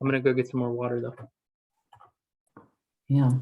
I'm gonna go get some more water though. Yeah.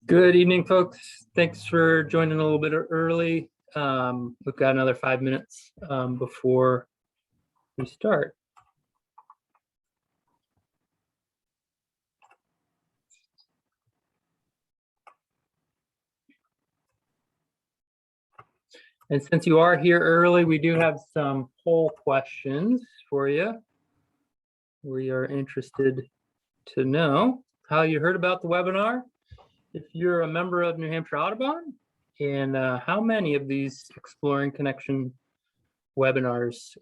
Good evening, folks. Thanks for joining a little bit early. We've got another 5 minutes before we start. And since you are here early, we do have some poll questions for you. We are interested to know how you heard about the webinar, if you're a member of New Hampshire Audubon, and how many of these Exploring Connection webinars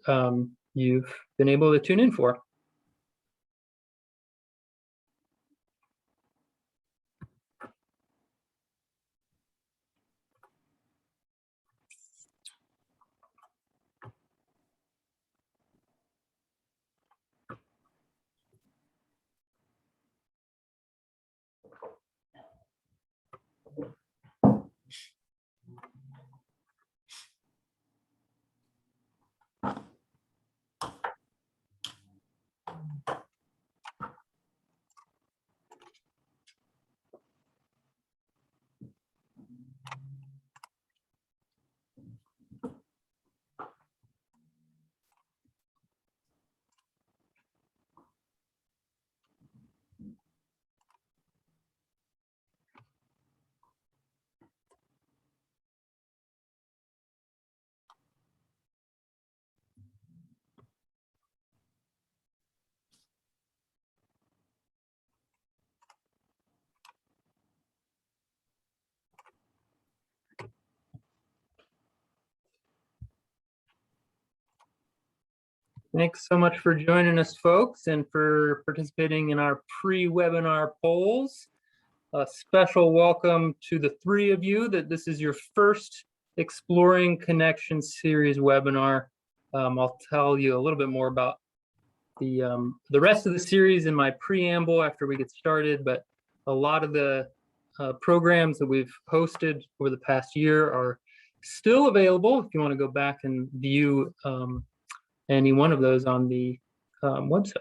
you've been able to tune in for. Thanks so much for joining us, folks, and for participating in our pre-webinar polls. A special welcome to the three of you that this is your first Exploring Connection series webinar. I'll tell you a little bit more about the rest of the series in my preamble after we get started, but a lot of the programs that we've hosted over the past year are still available if you want to go back and view any one of those on the website.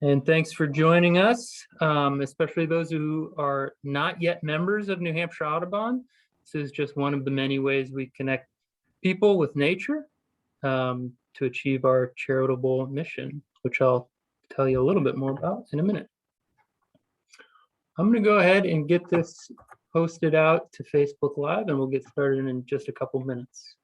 And thanks for joining us, especially those who are not yet members of New Hampshire Audubon. This is just one of the many ways we connect people with nature to achieve our charitable mission, which I'll tell you a little bit more about in a minute. I'm going to go ahead and get this posted out to Facebook Live, and we'll get started in just a couple minutes.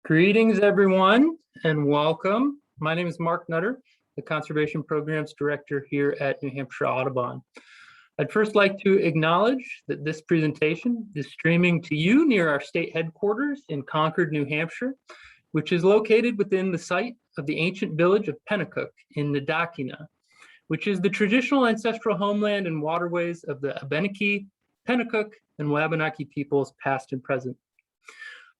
Greetings, everyone, and welcome. My name is Mark Nutter, the Conservation Programs Director here at New Hampshire Audubon. I'd first like to acknowledge that this presentation is streaming to you near our state headquarters in Concord, New Hampshire, which is located within the site of the ancient village of Pennacook in Nadakina, which is the traditional ancestral homeland and waterways of the Abenaki, Pennacook, and Wabanaki peoples past and present.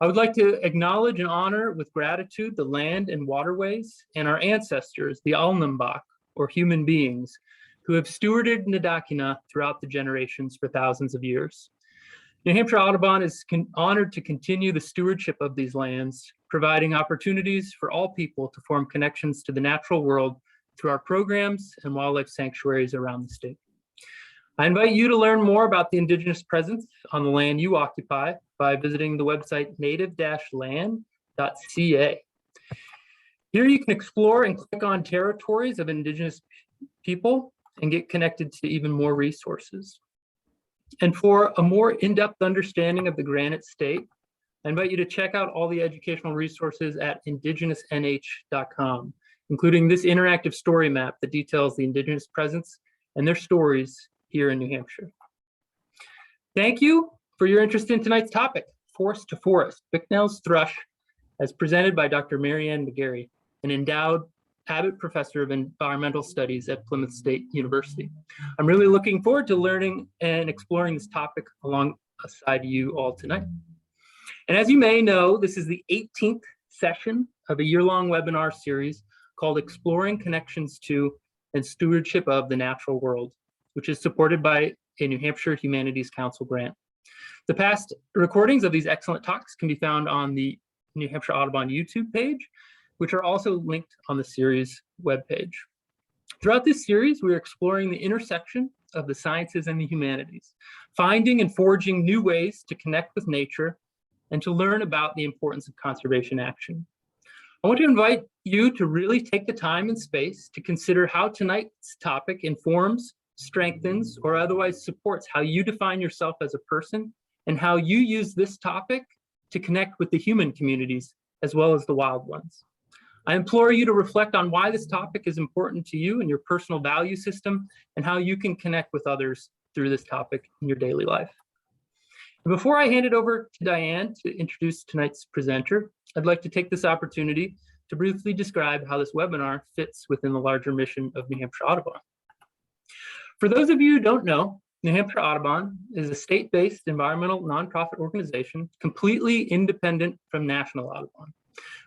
I would like to acknowledge and honor with gratitude the land and waterways and our ancestors, the Alnambak, or human beings, who have stewarded Ndakina throughout the generations for thousands of years. New Hampshire Audubon is honored to continue the stewardship of these lands, providing opportunities for all people to form connections to the natural world through our programs and wildlife sanctuaries around the state. I invite you to learn more about the Indigenous presence on the land you occupy by visiting the website native-land.ca. Here you can explore and click on territories of Indigenous people and get connected to even more resources. And for a more in-depth understanding of the Granite State, I invite you to check out all the educational resources at indigenousnh.com, including this interactive story map that details the Indigenous presence and their stories here in New Hampshire. Thank you for your interest in tonight's topic, Forest to Forest, Bicknell's Thrush, as presented by Dr. MaryAnn McGarry, an endowed Abbott Professor of Environmental Studies at Plymouth State University. I'm really looking forward to learning and exploring this topic alongside you all tonight. And as you may know, this is the 18th session of a year-long webinar series called Exploring Connections to and Stewardship of the Natural World, which is supported by a New Hampshire Humanities Council grant. The past recordings of these excellent talks can be found on the New Hampshire Audubon YouTube page, which are also linked on the series webpage. Throughout this series, we're exploring the intersection of the sciences and the humanities, finding and forging new ways to connect with nature and to learn about the importance of conservation action. I want to invite you to really take the time and space to consider how tonight's topic informs, strengthens, or otherwise supports how you define yourself as a person and how you use this topic to connect with the human communities as well as the wild ones. I implore you to reflect on why this topic is important to you and your personal value system and how you can connect with others through this topic in your daily life. And before I hand it over to Diane to introduce tonight's presenter, I'd like to take this opportunity to briefly describe how this webinar fits within the larger mission of New Hampshire Audubon. For those of you who don't know, New Hampshire Audubon is a state-based environmental nonprofit organization completely independent from National Audubon.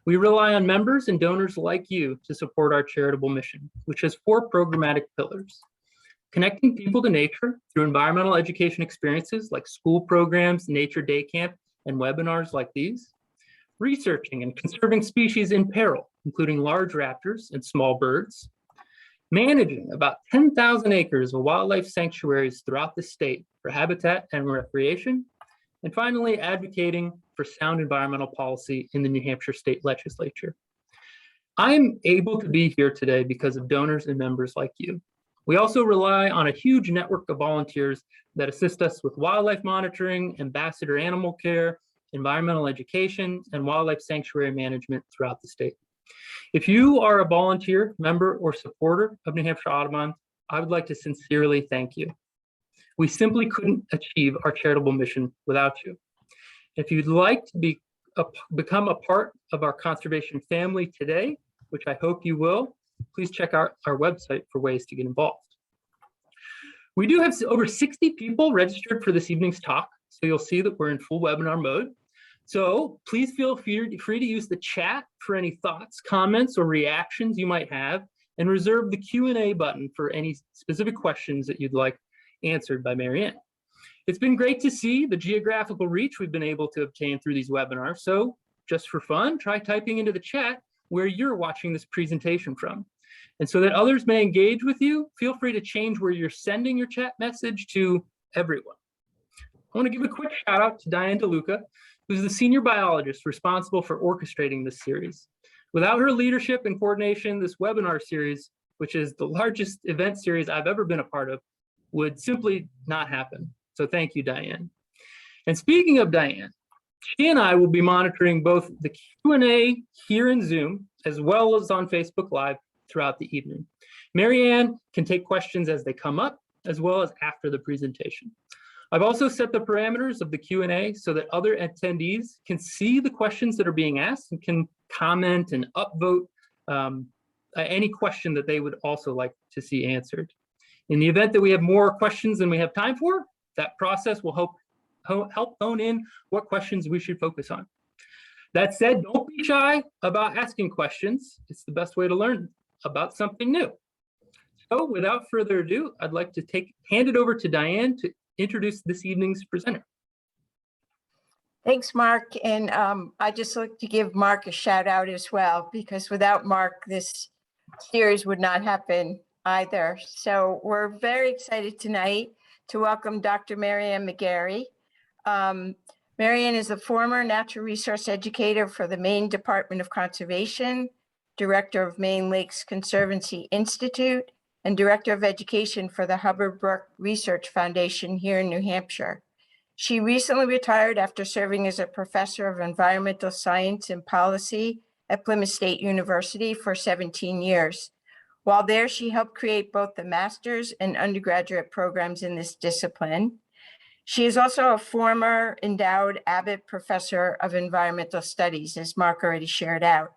We rely on members and donors like you to support our charitable mission, which has 4 programmatic pillars: connecting people to nature through environmental education experiences like school programs, nature day camp, and webinars like these; researching and conserving species in peril, including large raptors and small birds; managing about 10,000 acres of wildlife sanctuaries throughout the state for habitat and recreation; and finally, advocating for sound environmental policy in the New Hampshire State Legislature. I'm able to be here today because of donors and members like you. We also rely on a huge network of volunteers that assist us with wildlife monitoring, ambassador animal care, environmental education, and wildlife sanctuary management throughout the state. If you are a volunteer, member, or supporter of New Hampshire Audubon, I would like to sincerely thank you. We simply couldn't achieve our charitable mission without you. If you'd like to become a part of our conservation family today, which I hope you will, please check out our website for ways to get involved. We do have over 60 people registered for this evening's talk, so you'll see that we're in full webinar mode. So please feel free to use the chat for any thoughts, comments, or reactions you might have, and reserve the Q&A button for any specific questions that you'd like answered by MaryAnn. It's been great to see the geographical reach we've been able to obtain through these webinars. So just for fun, try typing into the chat where you're watching this presentation from. And so that others may engage with you, feel free to change where you're sending your chat message to everyone. I want to give a quick shout out to Diane DeLuca, who's the senior biologist responsible for orchestrating this series. Without her leadership and coordination, this webinar series, which is the largest event series I've ever been a part of, would simply not happen. So thank you, Diane. And speaking of Diane, she and I will be monitoring both the Q&A here in Zoom, as well as on Facebook Live throughout the evening. MaryAnn can take questions as they come up, as well as after the presentation. I've also set the parameters of the Q&A so that other attendees can see the questions that are being asked and can comment and upvote any question that they would also like to see answered. In the event that we have more questions than we have time for, that process will help hone in what questions we should focus on. That said, don't be shy about asking questions. It's the best way to learn about something new. So without further ado, I'd like to hand it over to Diane to introduce this evening's presenter. Thanks, Mark. And I just like to give Mark a shout out as well, because without Mark, this series would not happen either. So we're very excited tonight to welcome Dr. MaryAnn McGarry. MaryAnn is a former natural resource educator for the Maine Department of Conservation, director of Maine Lakes Conservancy Institute, and director of education for the Hubbard Brook Research Foundation here in New Hampshire. She recently retired after serving as a professor of environmental science and policy at Plymouth State University for 17 years. While there, she helped create both the master's and undergraduate programs in this discipline. She is also a former endowed Abbott professor of environmental studies, as Mark already shared out.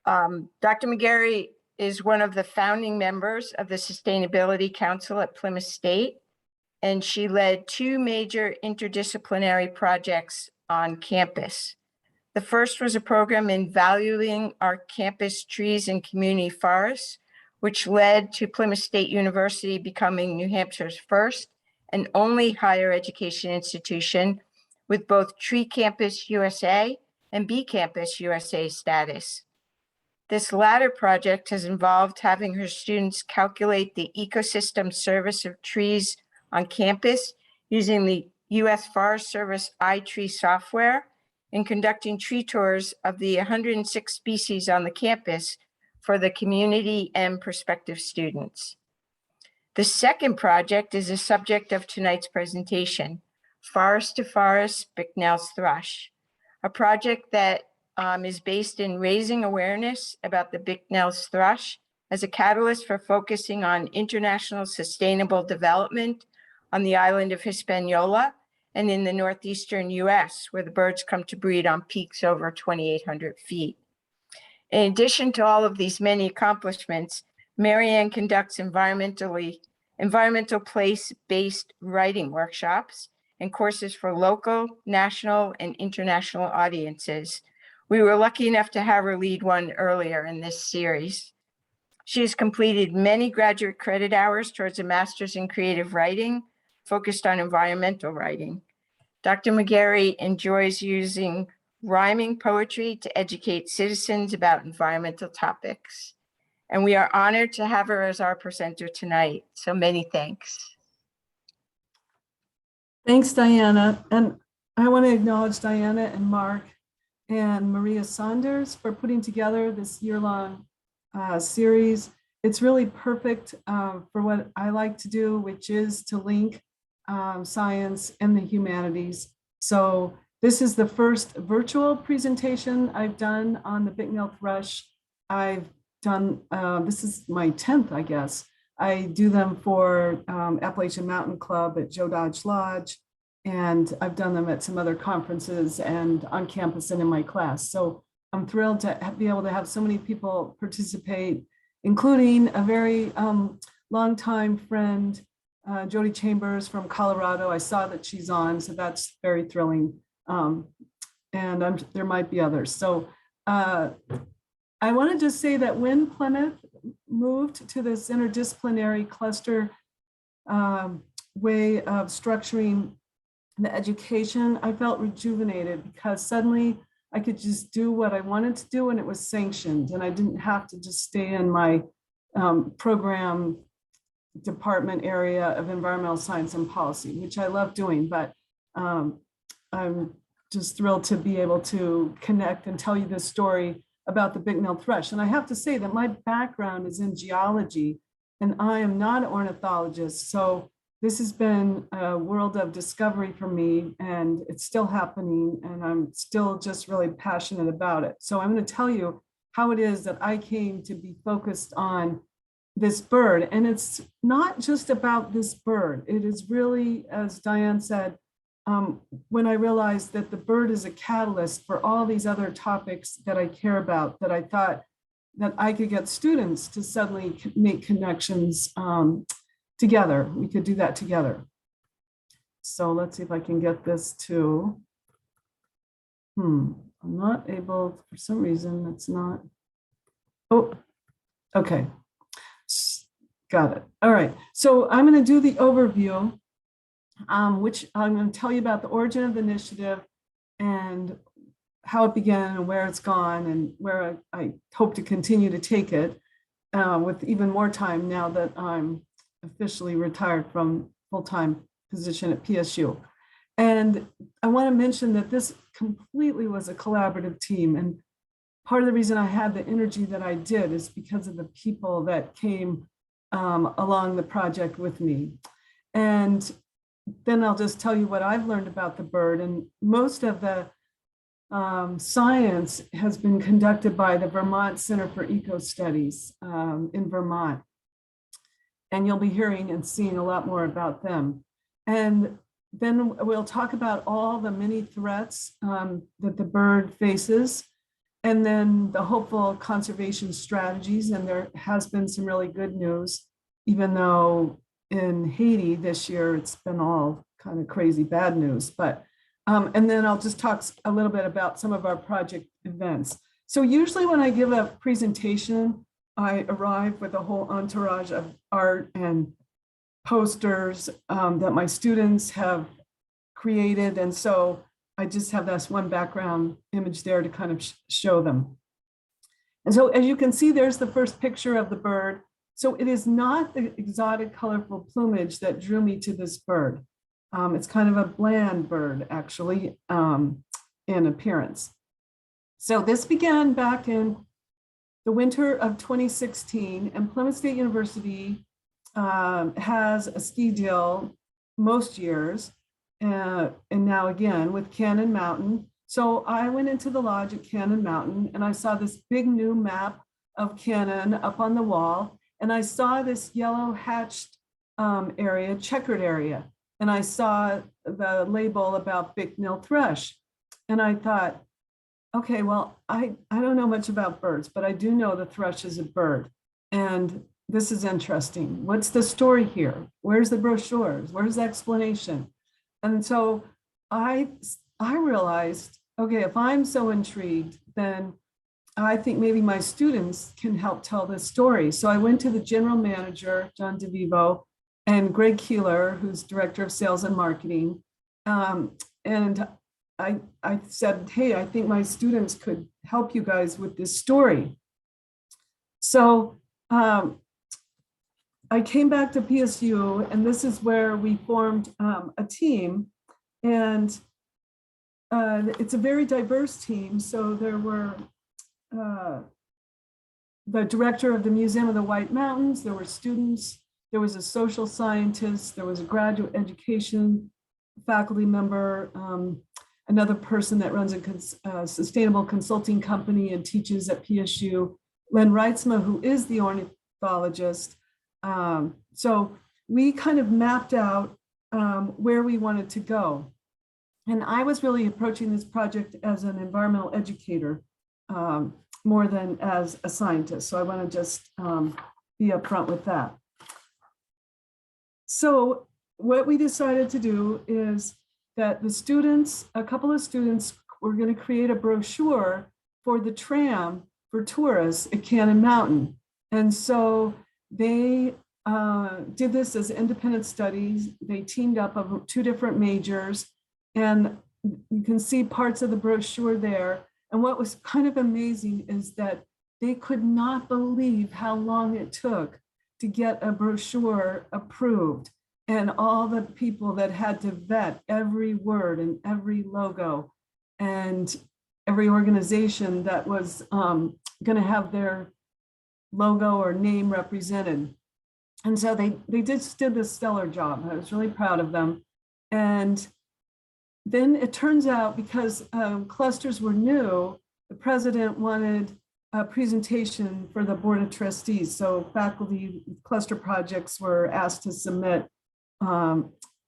Dr. McGarry is one of the founding members of the Sustainability Council at Plymouth State, and she led 2 major interdisciplinary projects on campus. The first was a program in valuing our campus trees and community forests, which led to Plymouth State University becoming New Hampshire's first and only higher education institution with both Tree Campus USA and Bee Campus USA status. This latter project has involved having her students calculate the ecosystem service of trees on campus using the U.S. Forest Service iTree software and conducting tree tours of the 106 species on the campus for the community and prospective students. The second project is the subject of tonight's presentation, Forest to Forest, Bicknell's Thrush, a project that is based in raising awareness about the Bicknell's thrush as a catalyst for focusing on international sustainable development on the island of Hispaniola and in the Northeastern US, where the birds come to breed on peaks over 2,800 feet. In addition to all of these many accomplishments, MaryAnn conducts environmental place-based writing workshops and courses for local, national, and international audiences. We were lucky enough to have her lead one earlier in this series. She has completed many graduate credit hours towards a master's in creative writing, focused on environmental writing. Dr. McGarry enjoys using rhyming poetry to educate citizens about environmental topics. And we are honored to have her as our presenter tonight. So many thanks. Thanks, Diana. And I want to acknowledge Diana and Mark and Maria Saunders for putting together this year-long series. It's really perfect for what I like to do, which is to link science and the humanities. So this is the first virtual presentation I've done on the Bicknell thrush. I've done, this is my 10th, I guess. I do them for Appalachian Mountain Club at Joe Dodge Lodge, and I've done them at some other conferences and on campus and in my class. So I'm thrilled to be able to have so many people participate, including a very longtime friend, Jody Chambers from Colorado. I saw that she's on, so that's very thrilling. And there might be others. So I want to just say that when Plymouth moved to this interdisciplinary cluster way of structuring the education, I felt rejuvenated because suddenly I could just do what I wanted to do and it was sanctioned, and I didn't have to just stay in my program department area of environmental science and policy, which I love doing, but I'm just thrilled to be able to connect and tell you this story about the Bicknell thrush. And I have to say that my background is in geology and I am not an ornithologist. So this has been a world of discovery for me, and it's still happening, and I'm still just really passionate about it. So I'm going to tell you how it is that I came to be focused on this bird. And it's not just about this bird. It is really, as Diane said, when I realized that the bird is a catalyst for all these other topics that I care about, that I thought that I could get students to suddenly make connections together. We could do that together. So let's see if I can get this to, I'm not able, for some reason, it's not. Oh, okay. Got it. All right. So I'm going to do the overview, which I'm going to tell you about the origin of the initiative and how it began and where it's gone and where I hope to continue to take it with even more time now that I'm officially retired from full-time position at PSU. And I want to mention that this completely was a collaborative team. And part of the reason I had the energy that I did is because of the people that came along the project with me. And then I'll just tell you what I've learned about the bird. And most of the science has been conducted by the Vermont Center for Eco Studies in Vermont. And you'll be hearing and seeing a lot more about them. And then we'll talk about all the many threats that the bird faces, and then the hopeful conservation strategies. And there has been some really good news, even though in Haiti this year, it's been all kind of crazy bad news. But and then I'll just talk a little bit about some of our project events. So usually when I give a presentation, I arrive with a whole entourage of art and posters that my students have created. And so I just have this one background image there to kind of show them. And so as you can see, there's the first picture of the bird. So it is not the exotic, colorful plumage that drew me to this bird. It's kind of a bland bird, actually, in appearance. So this began back in the winter of 2016, and Plymouth State University has a ski deal most years, and now again with Cannon Mountain. So I went into the lodge at Cannon Mountain, and I saw this big new map of Cannon up on the wall, and I saw this yellow hatched area, checkered area. And I saw the label about Bicknell thrush. And I thought, okay, well, I don't know much about birds, but I do know the thrush is a bird. And this is interesting. What's the story here? Where's the brochures? Where's the explanation? And so I realized, okay, if I'm so intrigued, then I think maybe my students can help tell this story. So I went to the general manager, John DeVivo, and Greg Keeler, who's director of sales and marketing. And I said, hey, I think my students could help you guys with this story. So I came back to PSU, and this is where we formed a team. And it's a very diverse team. So there were the director of the Museum of the White Mountains, there were students, there was a social scientist, there was a graduate education faculty member, another person that runs a sustainable consulting company and teaches at PSU, Len Reitzma, who is the ornithologist. So we kind of mapped out where we wanted to go. And I was really approaching this project as an environmental educator more than as a scientist. So I want to just be upfront with that. So what we decided to do is that the students, a couple of students, were going to create a brochure for the tram for tourists at Cannon Mountain. And so they did this as independent studies. They teamed up of two different majors, and you can see parts of the brochure there. And what was kind of amazing is that they could not believe how long it took to get a brochure approved, and all the people that had to vet every word and every logo and every organization that was going to have their logo or name represented. And so they just did this stellar job. I was really proud of them. And then it turns out, because clusters were new, the president wanted a presentation for the Board of Trustees. So faculty cluster projects were asked to submit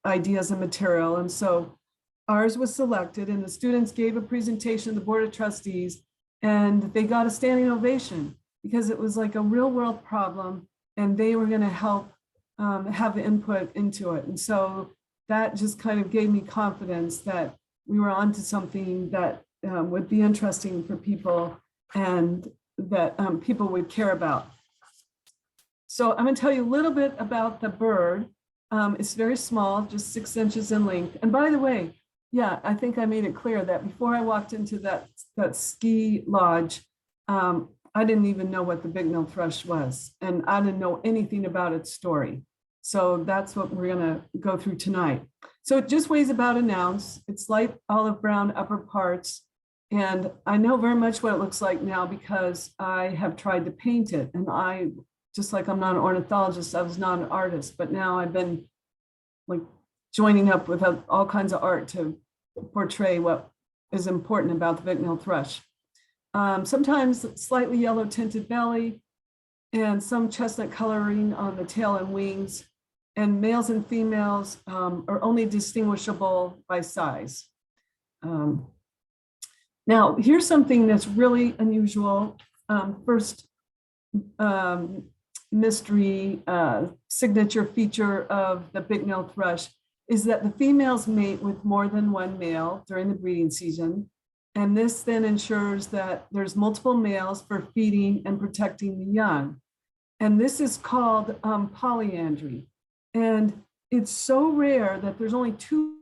ideas and material. And so ours was selected, and the students gave a presentation to the Board of Trustees, and they got a standing ovation because it was like a real world problem, and they were going to help have input into it. And so that just kind of gave me confidence that we were onto something that would be interesting for people and that people would care about. So I'm going to tell you a little bit about the bird. It's very small, just 6 inches in length. And by the way, yeah, I think I made it clear that before I walked into that ski lodge, I didn't even know what the Bicknell thrush was, and I didn't know anything about its story. So that's what we're gonna go through tonight. So it just weighs about an ounce. It's light olive brown upper parts. And I know very much what it looks like now because I have tried to paint it. And I, just like I'm not an ornithologist, I was not an artist, but now I've been like joining up with all kinds of art to portray what is important about the Bicknell thrush. Sometimes slightly yellow tinted belly and some chestnut coloring on the tail and wings. And males and females are only distinguishable by size. Now, here's something that's really unusual. First mystery signature feature of the Bicknell thrush is that the females mate with more than one male during the breeding season. And this then ensures that there's multiple males for feeding and protecting the young. And this is called polyandry. And it's so rare that there's only 2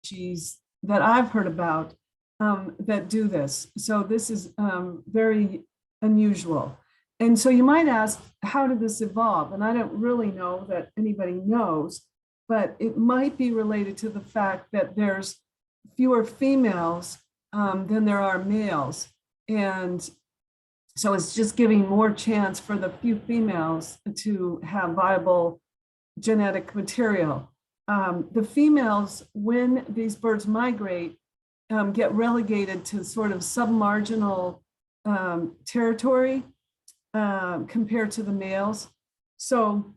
species that I've heard about that do this. So this is very unusual. And so you might ask, how did this evolve? And I don't really know that anybody knows, but it might be related to the fact that there's fewer females than there are males. And so it's just giving more chance for the few females to have viable genetic material. The females, when these birds migrate, get relegated to sort of submarginal territory compared to the males. So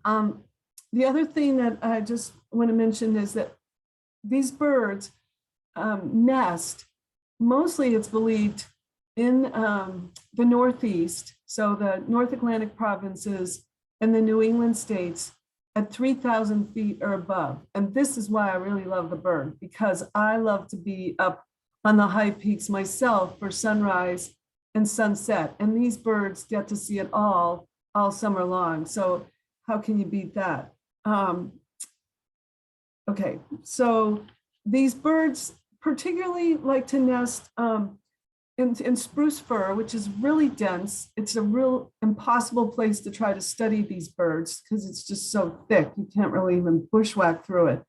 the other thing that I just want to mention is that these birds nest, mostly it's believed, in the Northeast, so the North Atlantic provinces and the New England states at 3,000 feet or above. And this is why I really love the bird, because I love to be up on the high peaks myself for sunrise and sunset. And these birds get to see it all summer long. So how can you beat that? Okay, so these birds particularly like to nest in spruce fir, which is really dense. It's a real impossible place to try to study these birds because it's just so thick. You can't really even bushwhack through it.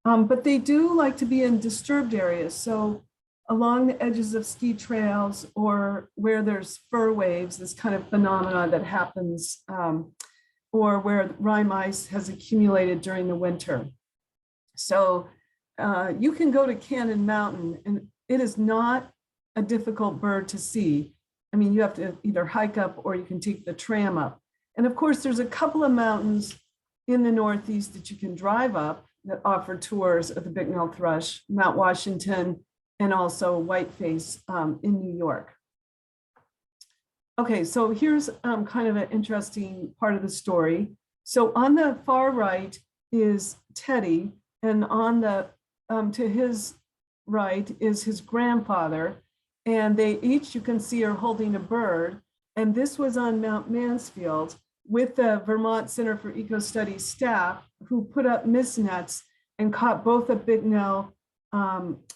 But they do like to be in disturbed areas. So along the edges of ski trails or where there's fir waves, this kind of phenomena that happens, or where rime ice has accumulated during the winter. So you can go to Cannon Mountain and it is not a difficult bird to see. I mean, you have to either hike up or you can take the tram up. And of course, there's a couple of mountains in the Northeast that you can drive up that offer tours of the Bicknell thrush, Mount Washington, and also Whiteface in New York. Okay, so here's kind of an interesting part of the story. So on the far right is Teddy, and on the to his right is his grandfather. And they each, you can see, are holding a bird. And this was on Mount Mansfield with the Vermont Center for Eco Studies staff who put up mist nets and caught both a Bicknell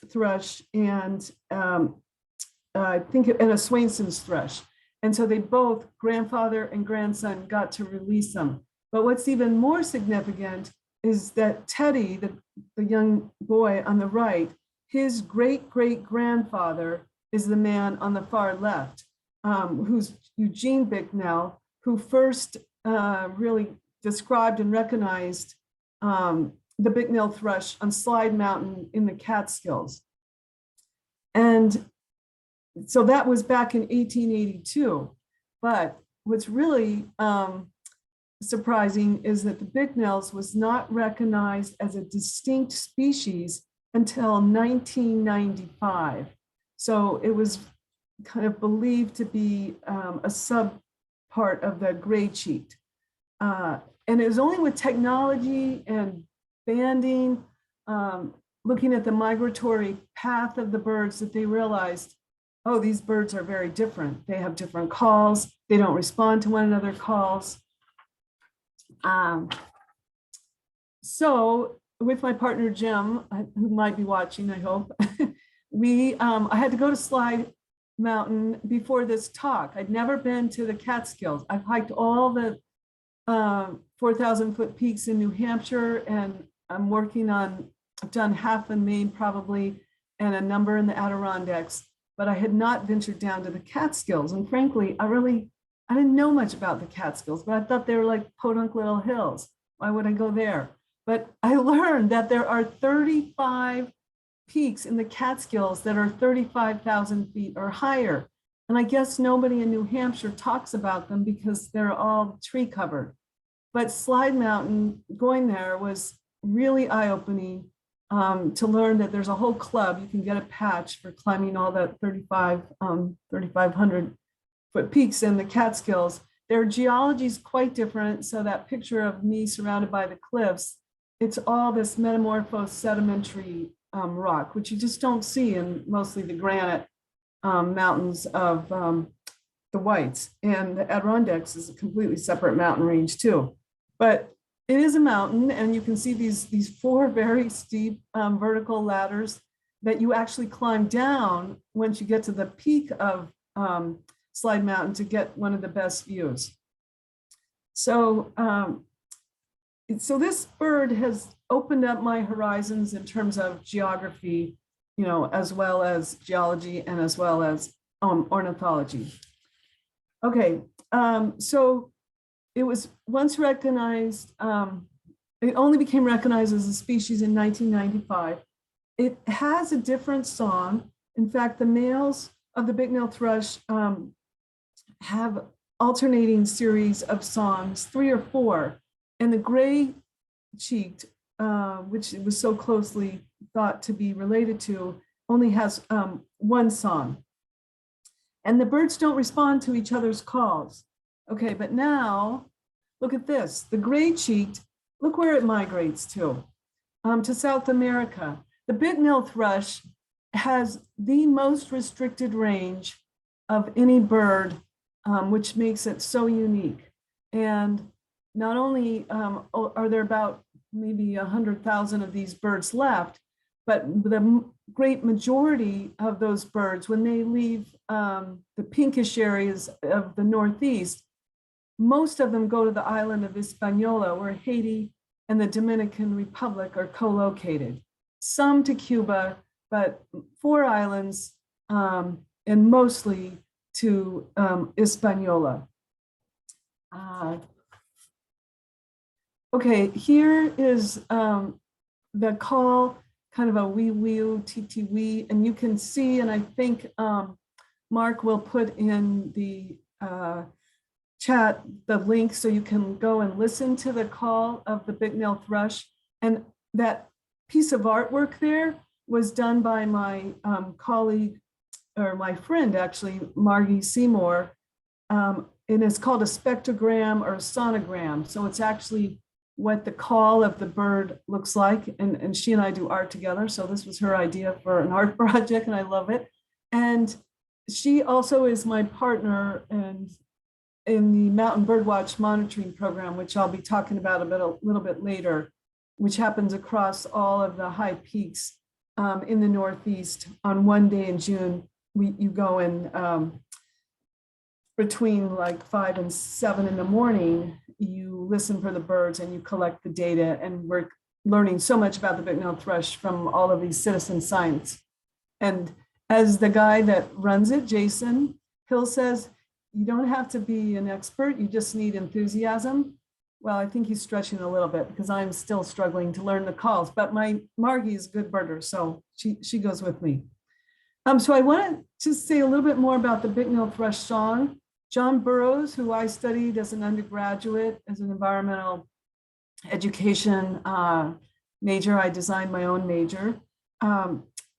thrush and I think and a Swainson's thrush. And so they both, grandfather and grandson, got to release them. But what's even more significant is that Teddy, the young boy on the right, his great-great-grandfather is the man on the far left, who's Eugene Bicknell, who first really described and recognized the Bicknell thrush on Slide Mountain in the Catskills. And so that was back in 1882. But what's really surprising is that the Bicknells was not recognized as a distinct species until 1995. So it was kind of believed to be a sub part of the gray cheat. And it was only with technology and banding looking at the migratory path of the birds that they realized, oh, these birds are very different. They have different calls. They don't respond to one another's calls. So with my partner, Jim, who might be watching, I hope, I had to go to Slide Mountain before this talk. I'd never been to the Catskills. I've hiked all the 4,000-foot peaks in New Hampshire, and I've done half in Maine probably, and a number in the Adirondacks, but I had not ventured down to the Catskills. And frankly, I didn't know much about the Catskills, but I thought they were like podunk little hills. Why would I go there? But I learned that there are 35 peaks in the Catskills that are 35,000 feet or higher. And I guess nobody in New Hampshire talks about them because they're all tree covered. But Slide Mountain, going there was really eye-opening to learn that there's a whole club. You can get a patch for climbing all that 3,500 foot peaks in the Catskills. Their geology is quite different. So that picture of me surrounded by the cliffs, it's all this metamorphosed sedimentary rock, which you just don't see in mostly the granite mountains of the Whites. And the Adirondacks is a completely separate mountain range too. But it is a mountain, and you can see these four very steep vertical ladders that you actually climb down once you get to the peak of Slide Mountain to get one of the best views. So, so this bird has opened up my horizons in terms of geography, as well as geology and as well as ornithology. Okay, so it was once recognized, it only became recognized as a species in 1995. It has a different song. In fact, the males of the Bicknell thrush have alternating series of songs, 3 or 4. And the gray-cheeked, which it was so closely thought to be related to, only has one song. And the birds don't respond to each other's calls. Okay, but now, look at this. The gray-cheeked, look where it migrates to South America. The Bicknell thrush has the most restricted range of any bird, which makes it so unique. And not only are there about maybe 100,000 of these birds left, but the great majority of those birds, when they leave the pinkish areas of the Northeast, most of them go to the island of Hispaniola, where Haiti and the Dominican Republic are co-located. Some to Cuba, but 4 islands, and mostly to Hispaniola. Okay, here is the call, kind of a wee wee tee wee, and you can see, and I think Mark will put in the chat the link so you can go and listen to the call of the Bicknell thrush. And that piece of artwork there was done by my colleague, or my friend actually, Margie Seymour, and it's called a spectrogram or a sonogram. So it's actually what the call of the bird looks like, and she and I do art together. So this was her idea for an art project, and I love it. And she also is my partner in the Mountain Birdwatch Monitoring Program, which I'll be talking about a little bit later, which happens across all of the high peaks in the Northeast. On one day in June, you go in between like 5 and 7 in the morning, you listen for the birds and you collect the data, and we're learning so much about the Bicknell thrush from all of these citizen science. And as the guy that runs it, Jason Hill, says, you don't have to be an expert, you just need enthusiasm. Well, I think he's stretching a little bit because I'm still struggling to learn the calls, but my Margie is a good birder, so she goes with me. So I want to just say a little bit more about the Bicknell thrush song. John Burroughs, who I studied as an undergraduate, as an environmental education major, I designed my own major.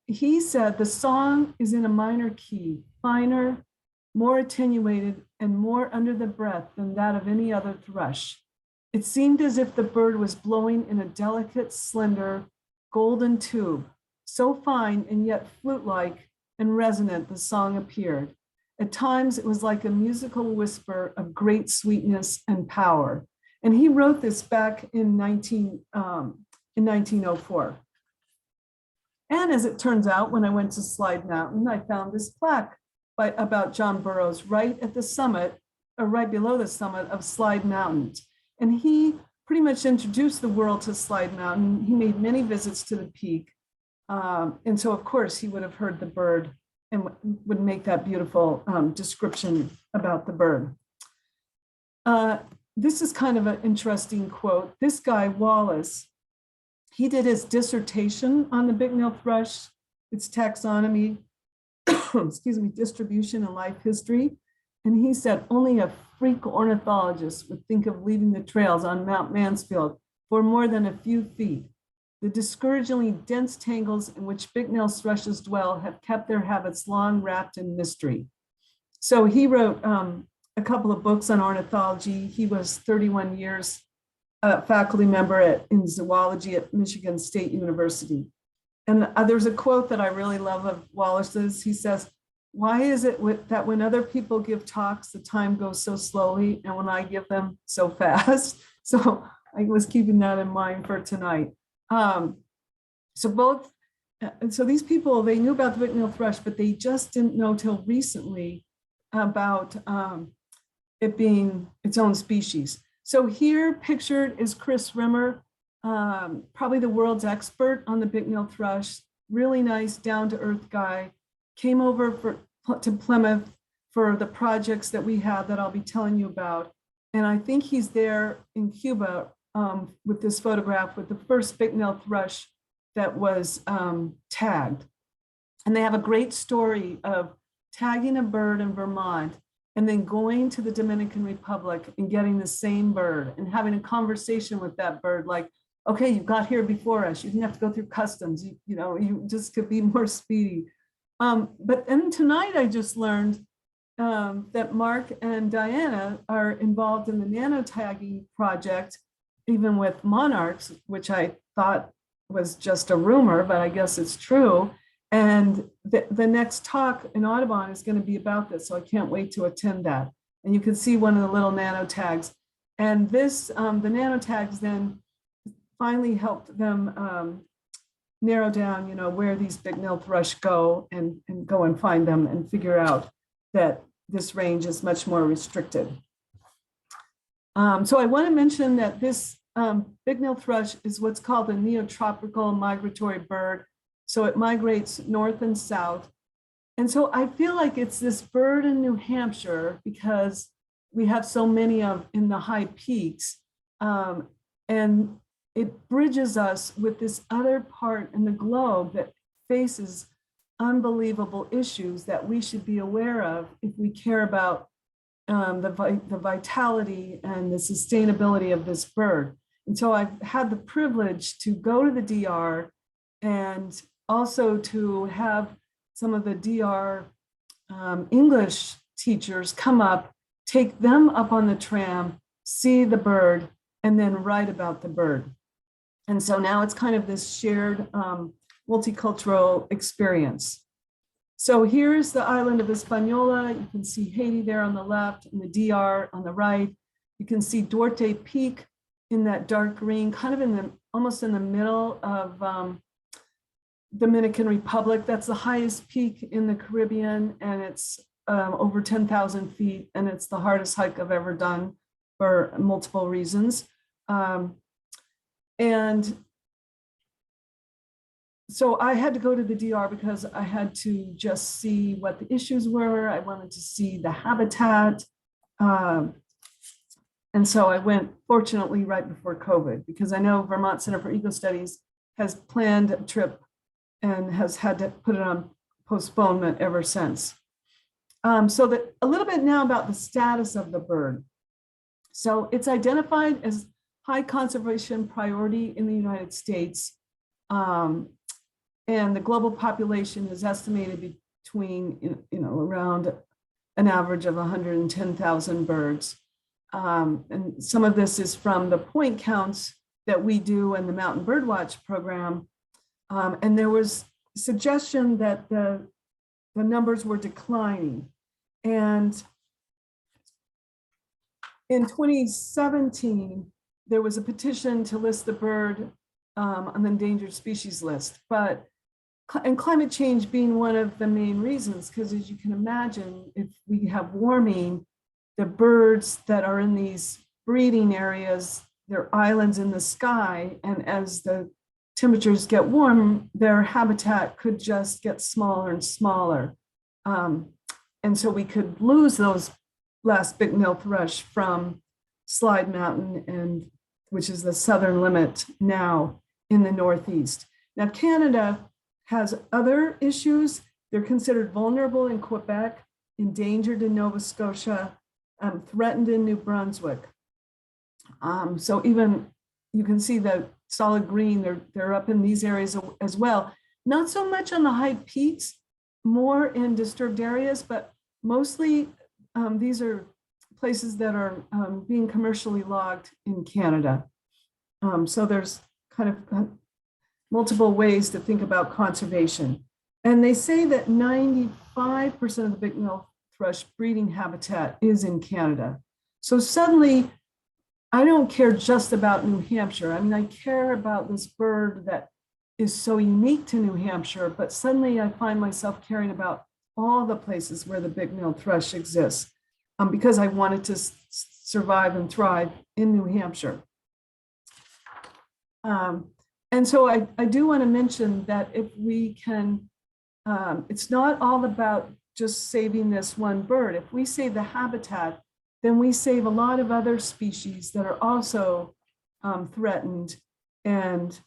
He said the song is in a minor key, finer, more attenuated, and more under the breath than that of any other thrush. It seemed as if the bird was blowing in a delicate, slender, golden tube, So fine and yet flute-like and resonant the song appeared. At times, it was like a musical whisper of great sweetness and power. And he wrote this back in 1904. And as it turns out, when I went to Slide Mountain, I found this plaque about John Burroughs right at the summit, or right below the summit of Slide Mountain. And he pretty much introduced the world to Slide Mountain. He made many visits to the peak. And so, of course, he would have heard the bird and would make that beautiful description about the bird. This is kind of an interesting quote. This guy, Wallace, he did his dissertation on the Bicknell thrush, its taxonomy, excuse me, distribution and life history. And he said only a freak ornithologist would think of leaving the trails on Mount Mansfield for more than a few feet. The discouragingly dense tangles in which Bicknell thrushes dwell have kept their habits long wrapped in mystery. So he wrote a couple of books on ornithology. He was 31 years faculty member in zoology at Michigan State University. And there's a quote that I really love of Wallace's. He says, "Why is it that when other people give talks, the time goes so slowly, and when I give them so fast?" So I was keeping that in mind for tonight. So these people, they knew about the Bicknell thrush, but they just didn't know till recently about it being its own species. So here pictured is Chris Rimmer, probably the world's expert on the Bicknell thrush, really nice, down-to-earth guy, came over to Plymouth for the projects that we have that I'll be telling you about. And I think he's there in Cuba with this photograph with the first Bicknell thrush that was tagged. And they have a great story of tagging a bird in Vermont and then going to the Dominican Republic and getting the same bird and having a conversation with that bird, like, okay, you got here before us. You didn't have to go through customs. You just could be more speedy. But then tonight I just learned that Mark and Diana are involved in the nanotagging project, even with monarchs, which I thought was just a rumor, but I guess it's true. And the next talk in Audubon is going to be about this, so I can't wait to attend that. And you can see one of the little nanotags. And this, the nanotags then finally helped them narrow down, where these Bicknell thrush go and go and find them and figure out that this range is much more restricted. So I want to mention that this Bicknell thrush is what's called a neotropical migratory bird. So it migrates north and south. And so I feel like it's this bird in New Hampshire because we have so many in the high peaks. And it bridges us with this other part in the globe that faces unbelievable issues that we should be aware of if we care about the vitality and the sustainability of this bird. And so I've had the privilege to go to the DR and also to have some of the DR English teachers come up, take them up on the tram, see the bird, and then write about the bird. And so now it's kind of this shared multicultural experience. So here's the island of Hispaniola. You can see Haiti there on the left and the DR on the right. You can see Duarte Peak in that dark green, kind of almost in the middle of Dominican Republic. That's the highest peak in the Caribbean, and it's over 10,000 feet, and it's the hardest hike I've ever done for multiple reasons. And so I had to go to the DR because I had to just see what the issues were. I wanted to see the habitat. And so I went, fortunately, right before COVID, because I know Vermont Center for Eco Studies has planned a trip and has had to put it on postponement ever since. So a little bit now about the status of the bird. So it's identified as high conservation priority in the United States. And the global population is estimated between, around an average of 110,000 birds. And some of this is from the point counts that we do in the Mountain Birdwatch program. And there was suggestion that the numbers were declining. And in 2017, there was a petition to list the bird on the endangered species list, and climate change being one of the main reasons, because as you can imagine, if we have warming, the birds that are in these breeding areas, they're islands in the sky, and as the temperatures get warm, their habitat could just get smaller and smaller. And so we could lose those last Bicknell thrush from Slide Mountain, which is the southern limit now in the Northeast. Now, Canada has other issues. They're considered vulnerable in Quebec, endangered in Nova Scotia, threatened in New Brunswick. So even you can see the solid green, they're up in these areas as well. Not so much on the high peaks, more in disturbed areas, but mostly these are places that are being commercially logged in Canada. So there's kind of multiple ways to think about conservation. And they say that 95% of the Bicknell thrush breeding habitat is in Canada. So suddenly, I don't care just about New Hampshire. I mean, I care about this bird that is so unique to New Hampshire, but suddenly I find myself caring about all the places where the Bicknell thrush exists because I wanted to survive and thrive in New Hampshire. And so I do want to mention that if we can, it's not all about just saving this one bird. If we save the habitat, then we save a lot of other species that are also threatened, and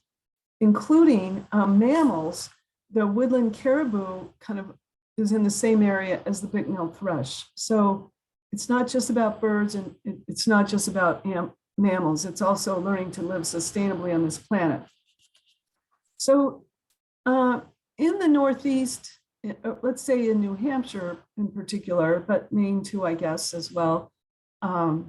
including mammals. The woodland caribou kind of is in the same area as the Bicknell thrush. So it's not just about birds, and it's not just about mammals. It's also learning to live sustainably on this planet. So in the Northeast, let's say in New Hampshire in particular, but Maine too, I guess, as well. My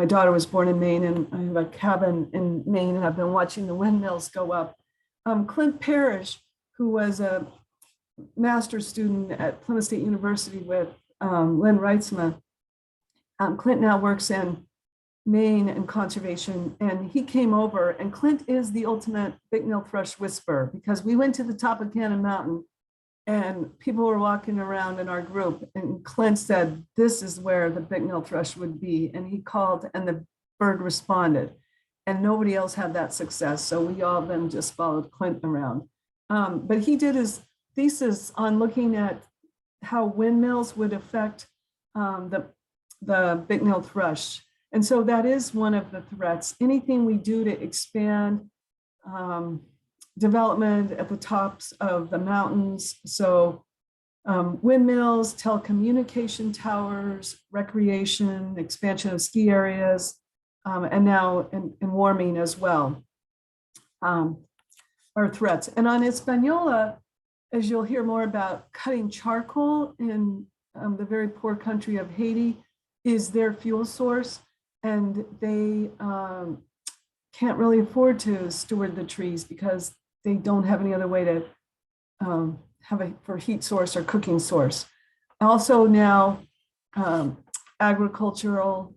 daughter was born in Maine, and I have a cabin in Maine, and I've been watching the windmills go up. Clint Parrish, who was a master's student at Plymouth State University with Lynn Reitzma, Clint now works in Maine and conservation, and he came over, and Clint is the ultimate Bicknell thrush whisperer, because we went to the top of Cannon Mountain and people were walking around in our group, and Clint said, this is where the Bicknell thrush would be. And he called and the bird responded, and nobody else had that success. So we all then just followed Clint around. But he did his thesis on looking at how windmills would affect the Bicknell thrush. And so that is one of the threats. Anything we do to expand development at the tops of the mountains. So windmills, telecommunication towers, recreation, expansion of ski areas, and now in warming as well are threats. And on Hispaniola, as you'll hear more about, cutting charcoal in the very poor country of Haiti is their fuel source. And they can't really afford to steward the trees because they don't have any other way to have a for heat source or cooking source. Also now agricultural,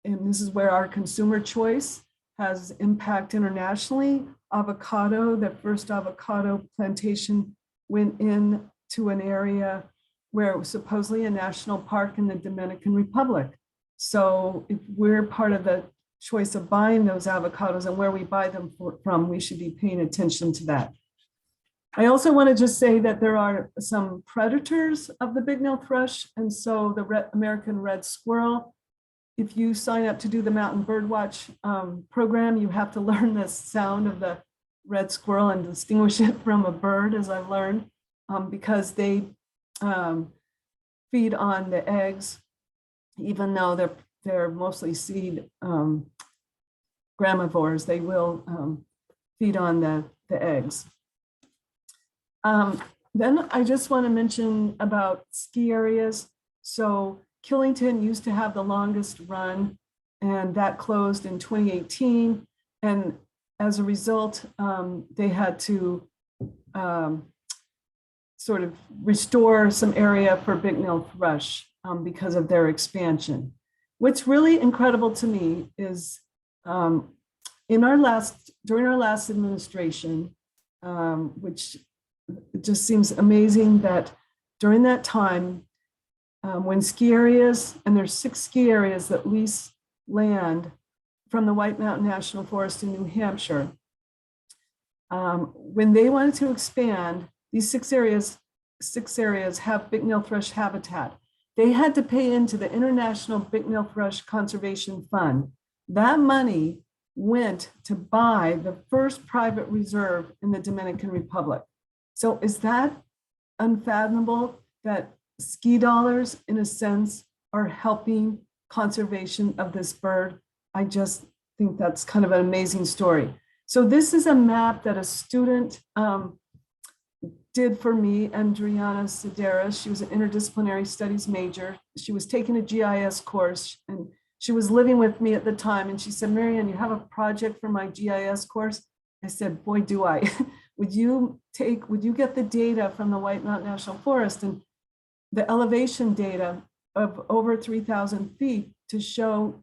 and this is where our consumer choice has impact internationally. Avocado, the first avocado plantation went into an area where it was supposedly a national park in the Dominican Republic. So if we're part of the choice of buying those avocados and where we buy them from, we should be paying attention to that. I also want to just say that there are some predators of the Bicknell thrush. And so the American red squirrel, if you sign up to do the Mountain Birdwatch program, you have to learn the sound of the red squirrel and distinguish it from a bird, as I've learned, because they feed on the eggs, even though they're mostly seed gramivores. They will feed on the eggs. Then I just want to mention about ski areas. So Killington used to have the longest run, and that closed in 2018. And as a result, they had to sort of restore some area for Bicknell thrush because of their expansion. What's really incredible to me is during our last administration, which it just seems amazing that during that time, when ski areas, and there's 6 ski areas that lease land from the White Mountain National Forest in New Hampshire, when they wanted to expand, these 6 areas have Bicknell thrush habitat. They had to pay into the International Bicknell Thrush Conservation Fund. That money went to buy the first private reserve in the Dominican Republic. So is that unfathomable that ski dollars, in a sense, are helping conservation of this bird? I just think that's kind of an amazing story. So this is a map that a student did for me, Andriana Sedaris. She was an interdisciplinary studies major. She was taking a GIS course, and she was living with me at the time. And she said, "MaryAnn, you have a project for my GIS course?" I said, "Boy, do I." Would you get the data from the White Mountain National Forest and the elevation data of over 3,000 feet to show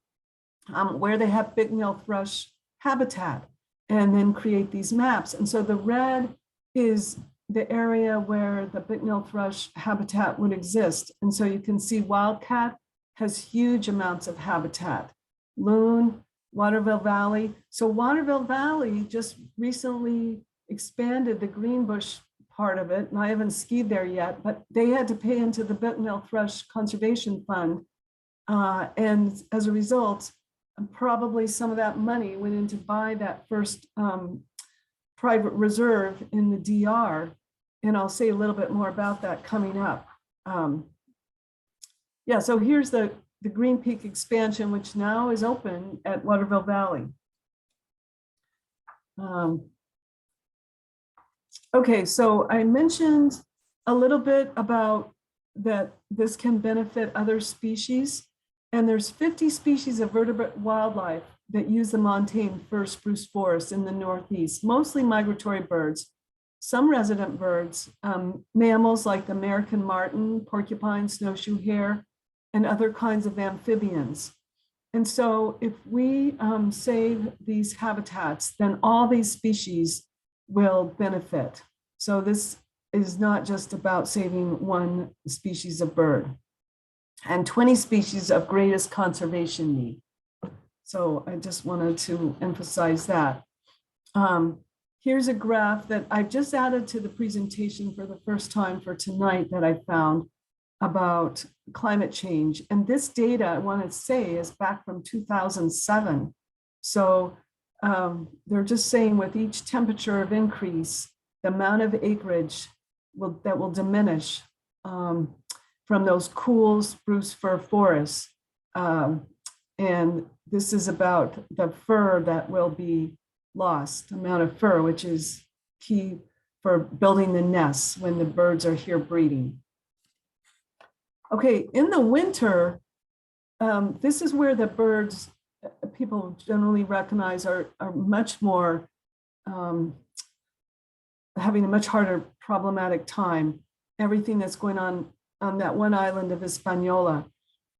where they have Bicknell thrush habitat, and then create these maps? And so the red is the area where the Bicknell thrush habitat would exist. And so you can see Wildcat has huge amounts of habitat. Loon, Waterville Valley. So Waterville Valley just recently expanded the Greenbush part of it, and I haven't skied there yet, but they had to pay into the Bicknell Thrush Conservation Fund. And as a result, probably some of that money went in to buy that first private reserve in the DR. And I'll say a little bit more about that coming up. Yeah, so here's the Green Peak expansion, which now is open at Waterville Valley. Okay, so I mentioned a little bit about that this can benefit other species. And there's 50 species of vertebrate wildlife that use the montane fir spruce forest in the Northeast, mostly migratory birds, some resident birds, mammals like the American martin, porcupine, snowshoe hare, and other kinds of amphibians. And so if we save these habitats, then all these species will benefit. So this is not just about saving one species of bird, and 20 species of greatest conservation need. So I just wanted to emphasize that. Here's a graph that I just added to the presentation for the first time for tonight that I found about climate change. And this data, I want to say, is back from 2007. So they're just saying with each temperature of increase, the amount of acreage that will diminish from those cool spruce fir forests. And this is about the fir that will be lost, amount of fir, which is key for building the nests when the birds are here breeding. Okay, in the winter, this is where the birds, people generally recognize, are much more, having a much harder problematic time. Everything that's going on that one island of Hispaniola.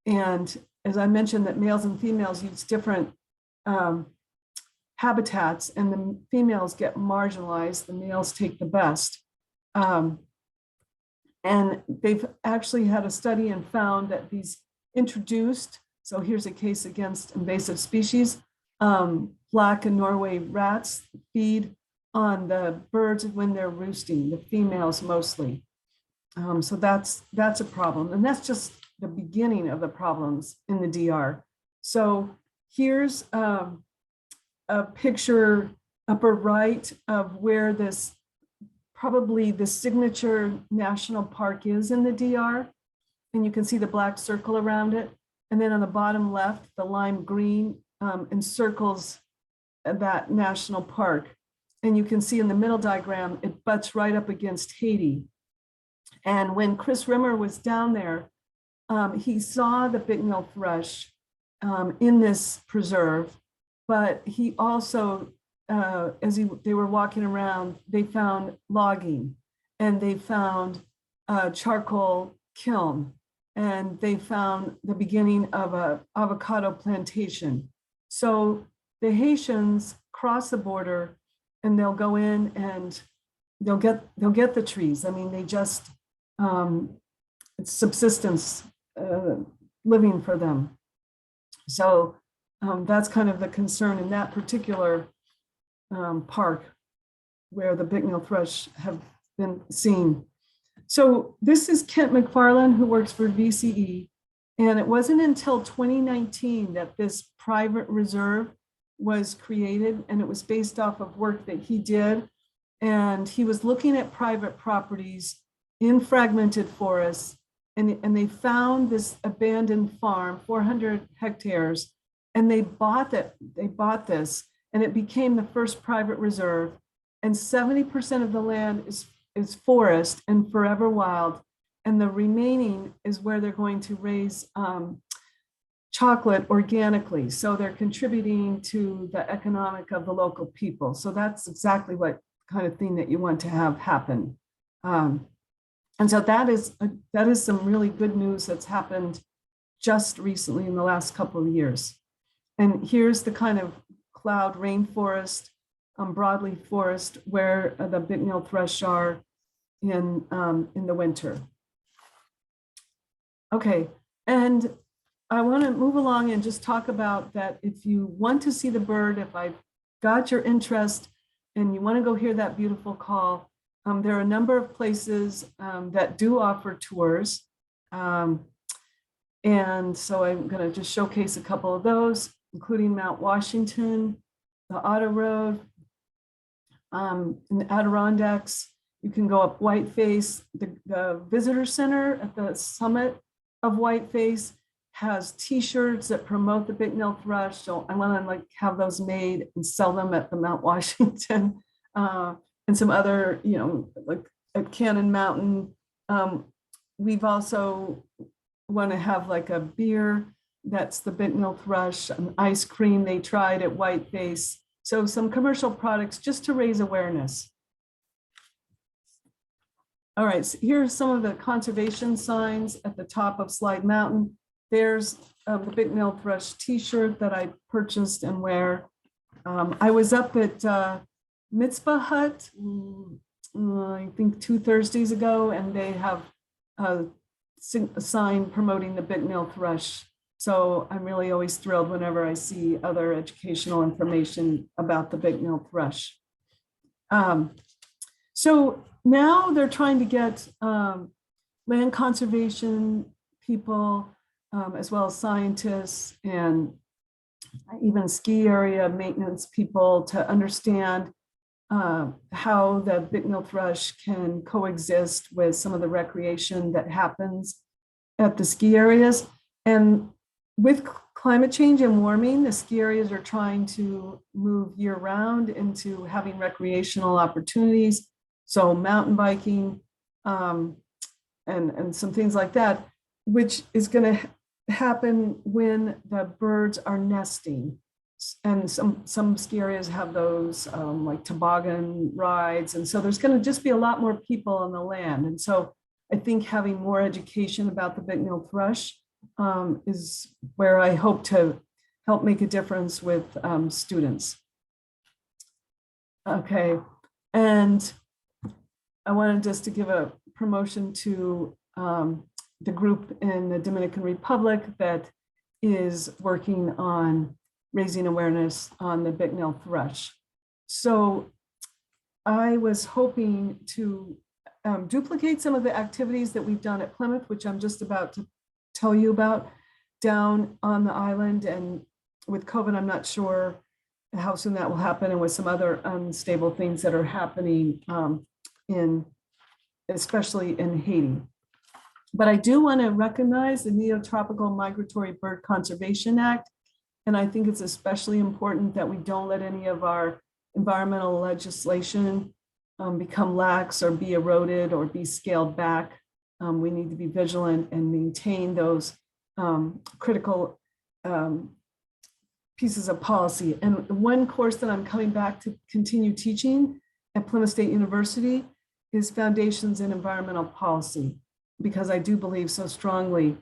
And as I mentioned, that males and females use different habitats, and the females get marginalized, the males take the best. And they've actually had a study and found that these introduced, so here's a case against invasive species, Plaque and Norway rats feed on the birds when they're roosting, the females mostly. So that's a problem, and that's just the beginning of the problems in the DR. So here's a picture upper right of where this, probably the signature national park is in the DR. And you can see the black circle around it. And then on the bottom left, the lime green encircles that national park. And you can see in the middle diagram, it butts right up against Haiti. And when Chris Rimmer was down there, he saw the Bicknell thrush in this preserve, but he also they were walking around, they found logging, and they found a charcoal kiln, and they found the beginning of a avocado plantation. So the Haitians cross the border and they'll go in and they'll get the trees. I mean, they just, it's subsistence living for them. So that's kind of the concern in that particular park where the Bicknell thrush have been seen. So this is Kent McFarland, who works for VCE. And it wasn't until 2019 that this private reserve was created, and it was based off of work that he did. And he was looking at private properties in fragmented forests, and they found this abandoned farm, 400 hectares, and they bought this, and it became the first private reserve. And 70% of the land is forest and forever wild, and the remaining is where they're going to raise chocolate organically. So they're contributing to the economic of the local people. So that's exactly what kind of thing that you want to have happen. And so that is some really good news that's happened just recently in the last couple of years. And here's the kind of cloud rainforest, broadleaf forest where the Bicknell thrush are in the winter. Okay, and I want to move along and just talk about that. If you want to see the bird, if I've got your interest and you want to go hear that beautiful call, there are a number of places that do offer tours. And so I'm going to just showcase a couple of those, including Mount Washington, the Auto Road, in the Adirondacks. You can go up Whiteface. The visitor center at the summit of Whiteface has T-shirts that promote the Bicknell thrush. So I want to have those made and sell them at the Mount Washington and some other, like at Cannon Mountain. We've also want to have like a beer that's the Bicknell thrush, an ice cream they tried at Whiteface. So some commercial products just to raise awareness. All right, so here's some of the conservation signs at the top of Slide Mountain. There's the Bicknell thrush T-shirt that I purchased and wear. I was up at Mitzvah Hut, I think 2 Thursdays ago, and they have a sign promoting the Bicknell thrush. So I'm really always thrilled whenever I see other educational information about the Bicknell thrush. So now they're trying to get land conservation people, as well as scientists and even ski area maintenance people to understand how the Bicknell thrush can coexist with some of the recreation that happens at the ski areas. And with climate change and warming, the ski areas are trying to move year round into having recreational opportunities. So mountain biking and some things like that, which is going to happen when the birds are nesting. And some ski areas have those like toboggan rides. And so there's going to just be a lot more people on the land. And so I think having more education about the Bicknell thrush is where I hope to help make a difference with students. Okay, and I wanted just to give a promotion to the group in the Dominican Republic that is working on raising awareness on the Bicknell thrush. So I was hoping to duplicate some of the activities that we've done at Plymouth, which I'm just about to tell you about, down on the island. And with COVID, I'm not sure how soon that will happen, and with some other unstable things that are happening especially in Haiti. But I do want to recognize the Neotropical Migratory Bird Conservation Act. And I think it's especially important that we don't let any of our environmental legislation become lax or be eroded or be scaled back. We need to be vigilant and maintain those critical pieces of policy. And one course that I'm coming back to continue teaching at Plymouth State University is Foundations in Environmental Policy, because I do believe so strongly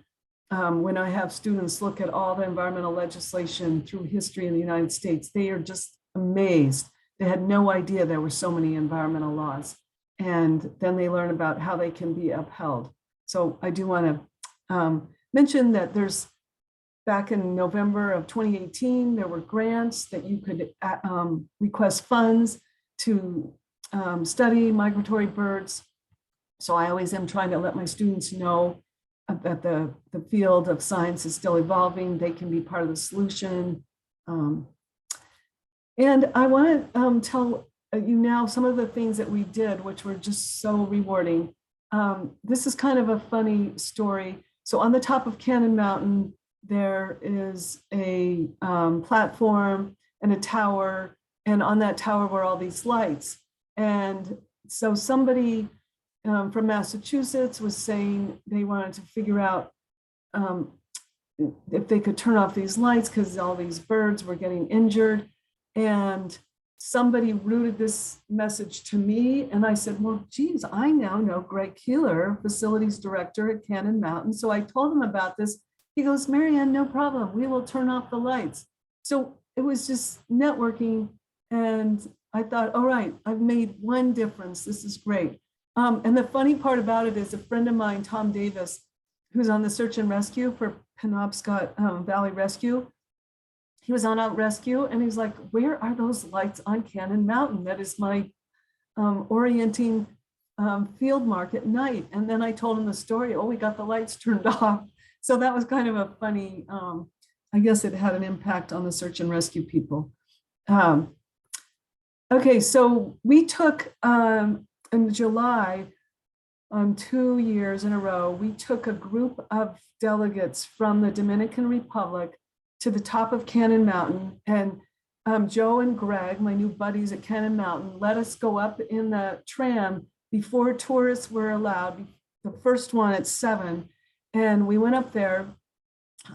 when I have students look at all the environmental legislation through history in the United States, they are just amazed. They had no idea there were so many environmental laws. And then they learn about how they can be upheld. So I do want to mention that there's, back in November of 2018, there were grants that you could request funds to study migratory birds. So I always am trying to let my students know that the field of science is still evolving. They can be part of the solution. And I want to tell you now some of the things that we did, which were just so rewarding. This is kind of a funny story. So on the top of Cannon Mountain, there is a platform and a tower, and on that tower were all these lights. And so somebody from Massachusetts was saying they wanted to figure out if they could turn off these lights because all these birds were getting injured. And somebody routed this message to me, and I said, well, geez, I now know Greg Keeler, facilities director at Cannon Mountain. So I told him about this. He goes, MaryAnn, no problem. We will turn off the lights. So it was just networking. And I thought, all right, I've made one difference. This is great. And the funny part about it is a friend of mine, Tom Davis, who's on the search and rescue for Penobscot Valley Rescue. He was on out rescue and he's like, where are those lights on Cannon Mountain? That is my orienting field mark at night. And then I told him the story. Oh, we got the lights turned off. So that was kind of a funny, I guess it had an impact on the search and rescue people. Okay, so we took in July, 2 years in a row, we took a group of delegates from the Dominican Republic to the top of Cannon Mountain. And Joe and Greg, my new buddies at Cannon Mountain, let us go up in the tram before tourists were allowed, the first one at 7. And we went up there,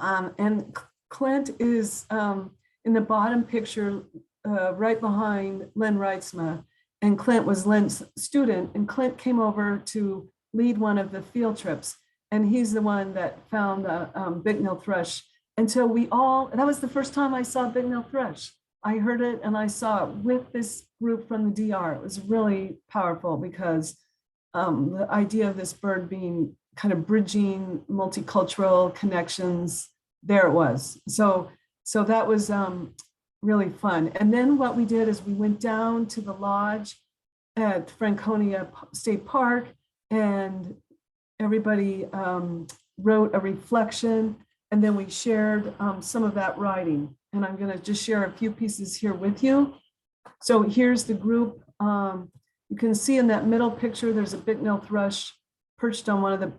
and Clint is in the bottom picture, right behind Lynn Reitzma. And Clint was Lynn's student, and Clint came over to lead one of the field trips. And he's the one that found the Bicknell thrush. And so that was the first time I saw Bicknell thrush. I heard it and I saw it with this group from the DR. It was really powerful because the idea of this bird being kind of bridging multicultural connections, there it was. So that was really fun. And then what we did is we went down to the lodge at Franconia State Park, and everybody wrote a reflection, and then we shared some of that writing. And I'm gonna just share a few pieces here with you. So here's the group. You can see in that middle picture, there's a Bicknell thrush perched on one of the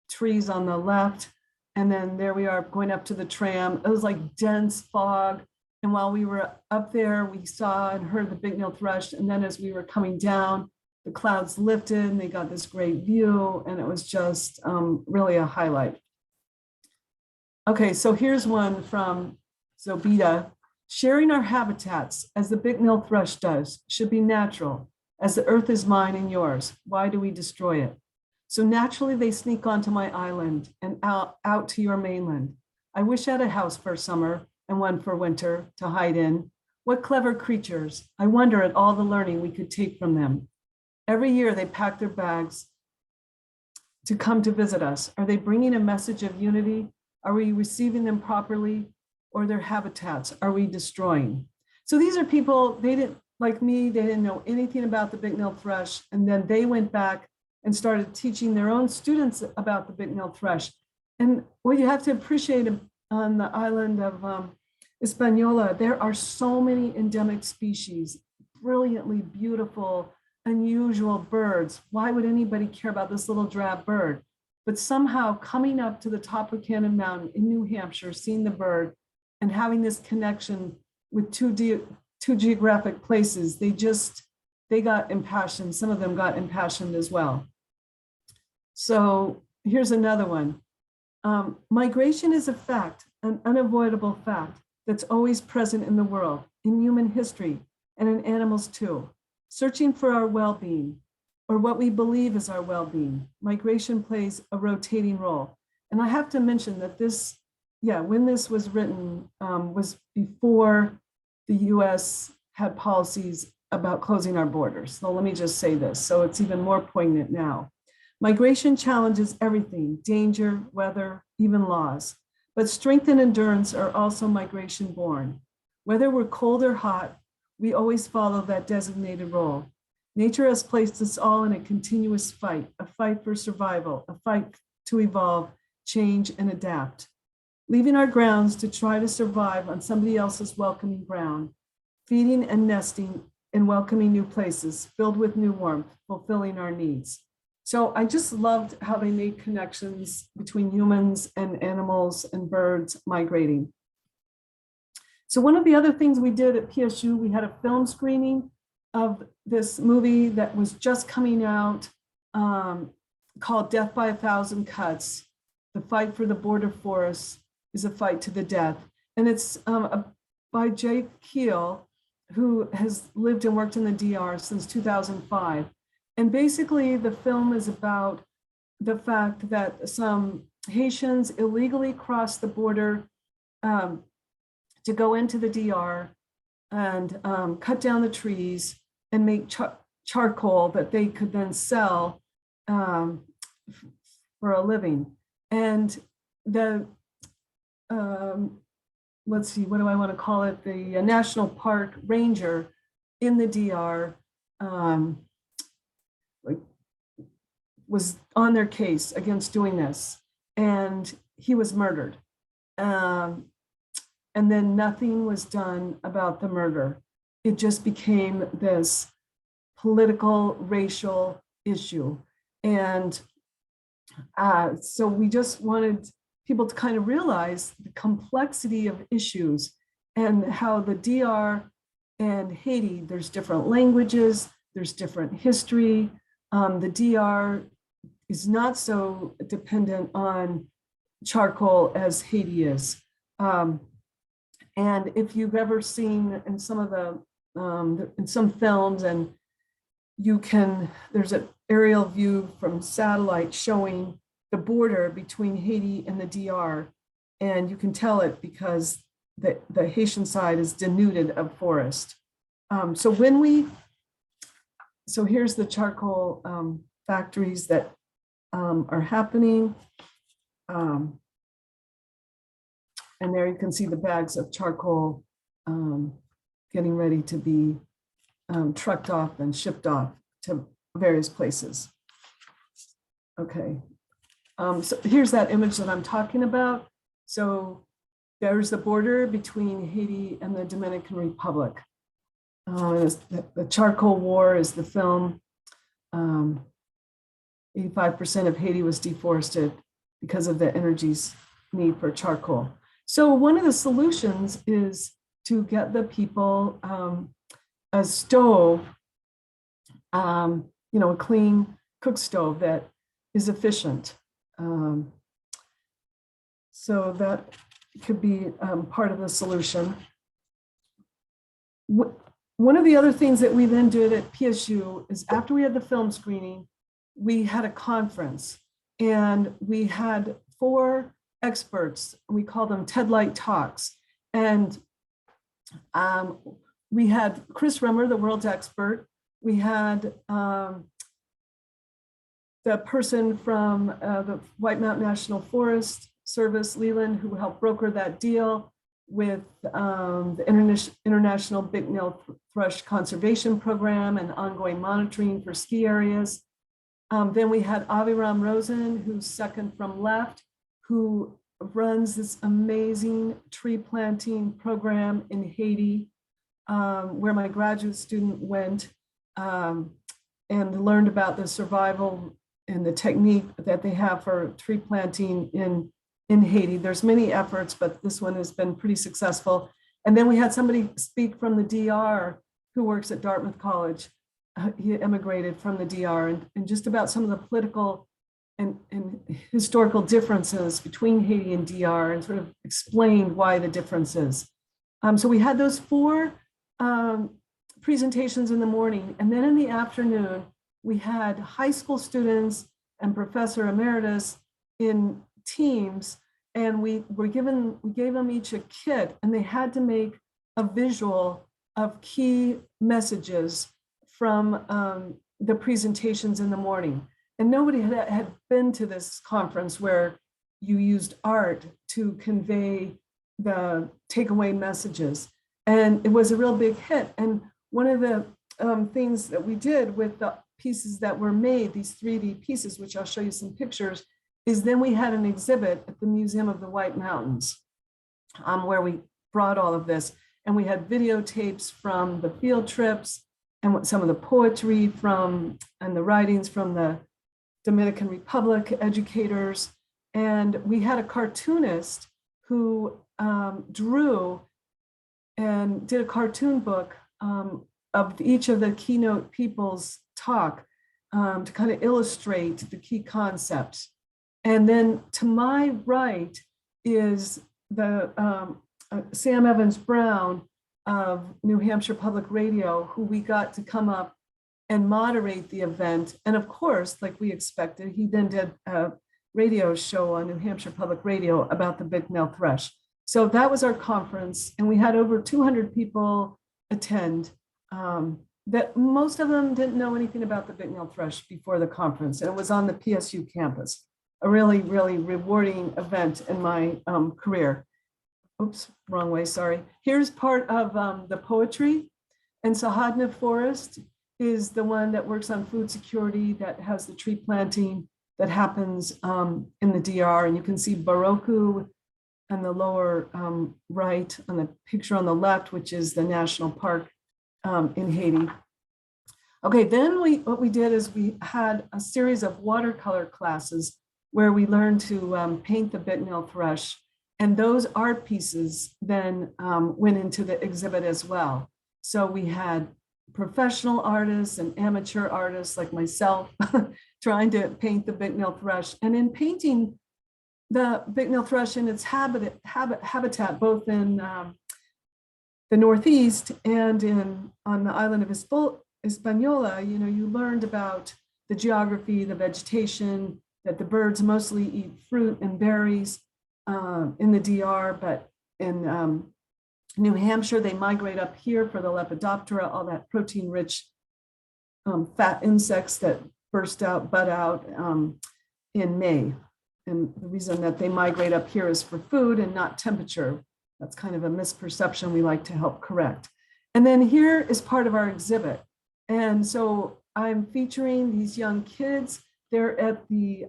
trees on the left. And then there we are going up to the tram. It was like dense fog. And while we were up there, we saw and heard the Bicknell thrush. And then as we were coming down, the clouds lifted and they got this great view. And it was just really a highlight. Okay, so here's one from Zobita. Sharing our habitats, as the Bicknell thrush does, should be natural, as the earth is mine and yours. Why do we destroy it? So naturally they sneak onto my island and out to your mainland. I wish I had a house for summer and one for winter to hide in. What clever creatures. I wonder at all the learning we could take from them. Every year they pack their bags to come to visit us. Are they bringing a message of unity? Are we receiving them properly? Or their habitats are we destroying? So these are people, they didn't, like me, they didn't know anything about the Bicknell thrush. And then they went back and started teaching their own students about the Bicknell thrush. And what you have to appreciate on the island of Hispaniola, there are so many endemic species, brilliantly beautiful, unusual birds. Why would anybody care about this little drab bird? But somehow coming up to the top of Cannon Mountain in New Hampshire, seeing the bird and having this connection with two geographic places, they got impassioned. Some of them got impassioned as well. So here's another one. Migration is a fact, an unavoidable fact. that's always present in the world, in human history, and in animals too. Searching for our well-being, or what we believe is our well-being. Migration plays a rotating role. And I have to mention that this, when this was written, was before the US had policies about closing our borders. So let me just say this, so it's even more poignant now. Migration challenges everything, danger, weather, even laws. But strength and endurance are also migration born. Whether we're cold or hot, we always follow that designated role. Nature has placed us all in a continuous fight, a fight for survival, a fight to evolve, change, and adapt. Leaving our grounds to try to survive on somebody else's welcoming ground, feeding and nesting in welcoming new places, filled with new warmth, fulfilling our needs. So I just loved how they made connections between humans and animals and birds migrating. So one of the other things we did at PSU, we had a film screening of this movie that was just coming out called Death by a Thousand Cuts. The Fight for the Border Forests is a Fight to the Death. And it's by Jake Keel, who has lived and worked in the DR since 2005. And basically the film is about the fact that some Haitians illegally crossed the border to go into the DR and cut down the trees and make charcoal that they could then sell for a living. And the, let's see, what do I want to call it? The National Park Ranger in the DR was on their case against doing this, and he was murdered. And then nothing was done about the murder. It just became this political, racial issue. And so we just wanted people to kind of realize the complexity of issues and how the DR and Haiti, there's different languages, there's different history. The DR is not so dependent on charcoal as Haiti is. And if you've ever seen in some of the, in some films, and you can, there's an aerial view from satellite showing the border between Haiti and the DR, and you can tell it because the Haitian side is denuded of forest. So here's the charcoal factories that are happening. And there you can see the bags of charcoal getting ready to be trucked off and shipped off to various places. Okay, so here's that image that I'm talking about. So there's the border between Haiti and the Dominican Republic. The Charcoal War is the film. 85% of Haiti was deforested because of the energy's need for charcoal. So one of the solutions is to get the people a stove, a clean cook stove that is efficient. So that could be part of the solution. One of the other things that we then did at PSU is after we had the film screening, we had a conference, and we had 4 experts. We call them TED Light Talks. And we had Chris Remmer, the world's expert. We had the person from the White Mountain National Forest Service, Leland, who helped broker that deal with the International Bicknell Thrush Conservation Program and ongoing monitoring for ski areas. Then we had Aviram Rosen, who's second from left, who runs this amazing tree planting program in Haiti, where my graduate student went and learned about the survival and the technique that they have for tree planting in Haiti. There's many efforts, but this one has been pretty successful. And then we had somebody speak from the DR who works at Dartmouth College. He immigrated from the DR, and just about some of the political and historical differences between Haiti and DR, and sort of explained why the differences. So we had those 4 presentations in the morning, and then in the afternoon, we had high school students and Professor Emeritus in teams, and we gave them each a kit, and they had to make a visual of key messages from the presentations in the morning. And nobody had been to this conference where you used art to convey the takeaway messages. And it was a real big hit. And one of the things that we did with the pieces that were made, these 3D pieces, which I'll show you some pictures, is then we had an exhibit at the Museum of the White Mountains where we brought all of this. And we had videotapes from the field trips and some of the poetry from, and the writings from the Dominican Republic educators. And we had a cartoonist who drew and did a cartoon book of each of the keynote people's talk to kind of illustrate the key concepts. And then to my right is the Sam Evans Brown of New Hampshire Public Radio, who we got to come up and moderate the event. And of course, like we expected, he then did a radio show on New Hampshire Public Radio about the Bicknell thrush. So that was our conference, and we had over 200 people attend. That most of them didn't know anything about the Bicknell thrush before the conference, and it was on the PSU campus. A really, really rewarding event in my career. Oops, wrong way, sorry. Here's part of the poetry. And Sahadna Forest is the one that works on food security, that has the tree planting that happens in the DR. And you can see Baroku on the lower right, on the picture on the left, which is the national park in Haiti. Okay, then what we did is we had a series of watercolor classes where we learned to paint the Bicknell thrush. And those art pieces then went into the exhibit as well. So we had professional artists and amateur artists like myself trying to paint the Bicknell thrush. And in painting the Bicknell thrush in its habitat, both in the Northeast and on the island of Hispaniola, you know, you learned about the geography, the vegetation, that the birds mostly eat fruit and berries in the DR, but in New Hampshire, they migrate up here for the Lepidoptera, all that protein-rich fat insects that bud out in May. And the reason that they migrate up here is for food and not temperature. That's kind of a misperception we like to help correct. And then here is part of our exhibit. And so I'm featuring these young kids. They're at the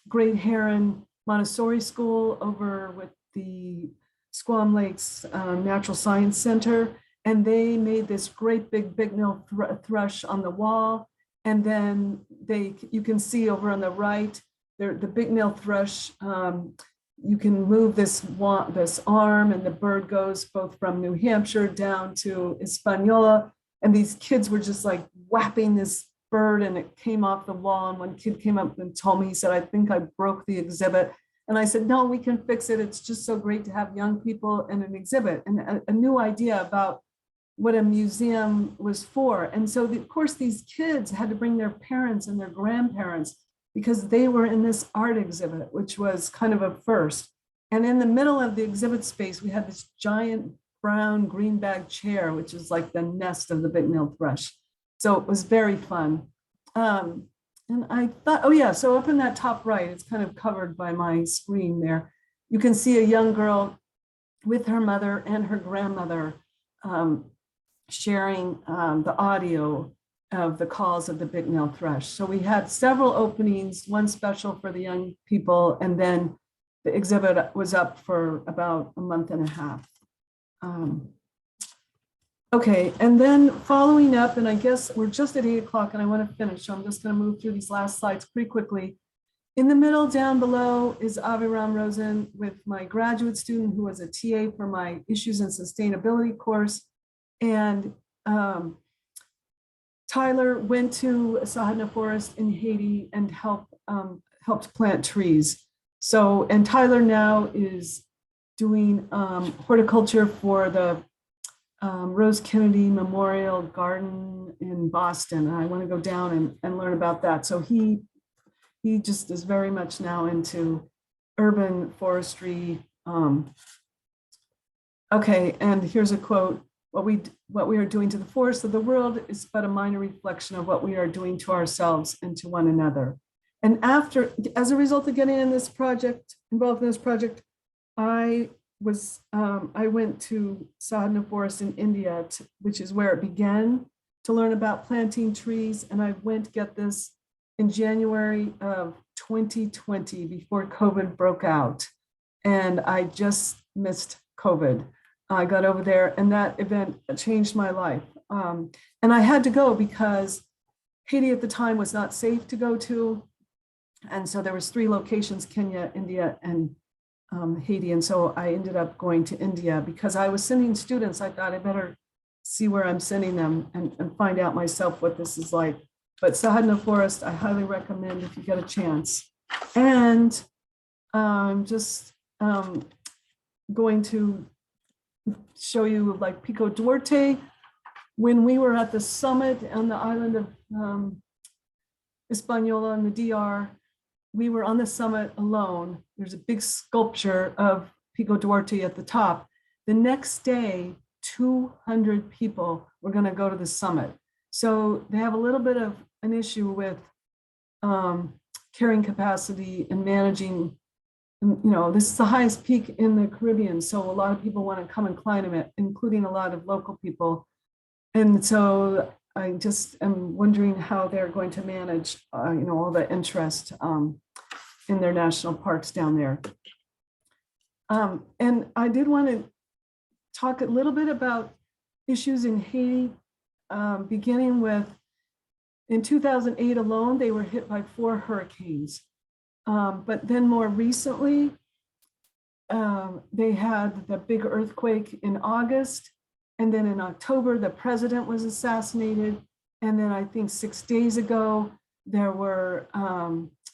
Great Heron Montessori School over with the Squam Lakes Natural Science Center. And they made this great big Bicknell thrush on the wall. And then you can see over on the right, the Bicknell thrush, you can move this arm and the bird goes both from New Hampshire down to Hispaniola. And these kids were just like whapping this bird and it came off the wall. And one kid came up and told me, he said, "I think I broke the exhibit." And I said, "No, we can fix it. It's just so great to have young people in an exhibit and a new idea about what a museum was for." And so of course, these kids had to bring their parents and their grandparents because they were in this art exhibit, which was kind of a first. And in the middle of the exhibit space, we had this giant brown greenback chair, which is like the nest of the Bicknell thrush. So it was very fun. And I thought, oh yeah, so up in that top right, it's kind of covered by my screen there. You can see a young girl with her mother and her grandmother sharing the audio of the calls of the Bicknell thrush. So we had several openings, one special for the young people, and then the exhibit was up for about a month and a half. Okay, and then following up, and I guess we're just at 8 o'clock and I want to finish, so I'm just going to move through these last slides pretty quickly. In the middle down below is Aviram Rosen with my graduate student who was a TA for my Issues in Sustainability course. And Tyler went to Sahadna Forest in Haiti and helped plant trees. So, and Tyler now is doing horticulture for the Rose Kennedy Memorial Garden in Boston. And I want to go down and learn about that. So he just is very much now into urban forestry. Okay, and here's a quote. What we are doing to the forests of the world is but a minor reflection of what we are doing to ourselves and to one another. And as a result of getting involved in this project, I went to Sadhana Forest in India, which is where it began, to learn about planting trees. And I went to get this in January of 2020 before COVID broke out. And I just missed COVID. I got over there and that event changed my life. And I had to go because Haiti at the time was not safe to go to. And so there was 3 locations, Kenya, India, and Haiti. And so I ended up going to India because I was sending students. I thought I better see where I'm sending them and find out myself what this is like. But Sadhana Forest, I highly recommend if you get a chance. And just going to show you like Pico Duarte. When we were at the summit on the island of Hispaniola in the DR, we were on the summit alone. There's a big sculpture of Pico Duarte at the top. The next day, 200 people were going to go to the summit. So they have a little bit of an issue with carrying capacity and managing. This is the highest peak in the Caribbean. So a lot of people want to come and climb it, including a lot of local people. And so I just am wondering how they're going to manage, all the interest in their national parks down there. And I did want to talk a little bit about issues in Haiti, beginning with, in 2008 alone, they were hit by 4 hurricanes. But then more recently, they had the big earthquake in August. And then in October, the president was assassinated. And then I think 6 days ago, there were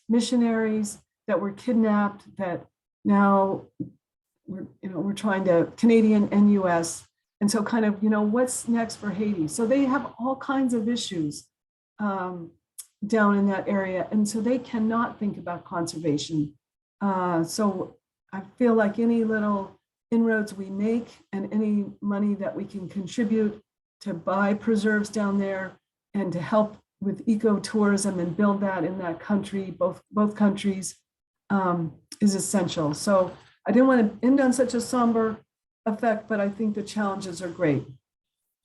missionaries that were kidnapped that now we're trying to, Canadian and US. And so kind of, what's next for Haiti? So they have all kinds of issues down in that area. And so they cannot think about conservation. So I feel like any little inroads we make and any money that we can contribute to buy preserves down there and to help with ecotourism and build that in that country, both countries, is essential. So I didn't want to end on such a somber effect, but I think the challenges are great.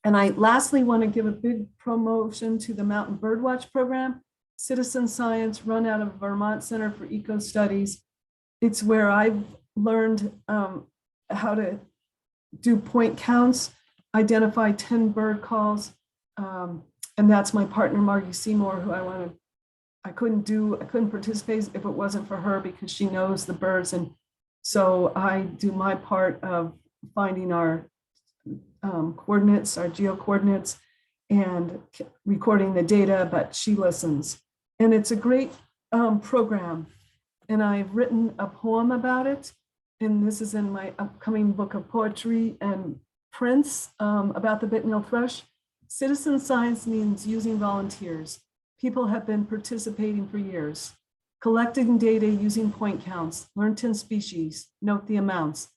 And I lastly want to give a big promotion to the Mountain Birdwatch program, citizen science run out of Vermont Center for Eco Studies. It's where I've learned how to do point counts, identify 10 bird calls. And that's my partner, Margie Seymour, who I couldn't participate if it wasn't for her because she knows the birds. And so I do my part of finding our coordinates, our geo coordinates, and recording the data, but she listens. And it's a great program. And I've written a poem about it. And this is in my upcoming book of poetry and prints about the Bicknell thrush. Citizen science means using volunteers. People have been participating for years, collecting data using point counts, learn 10 species, note the amounts,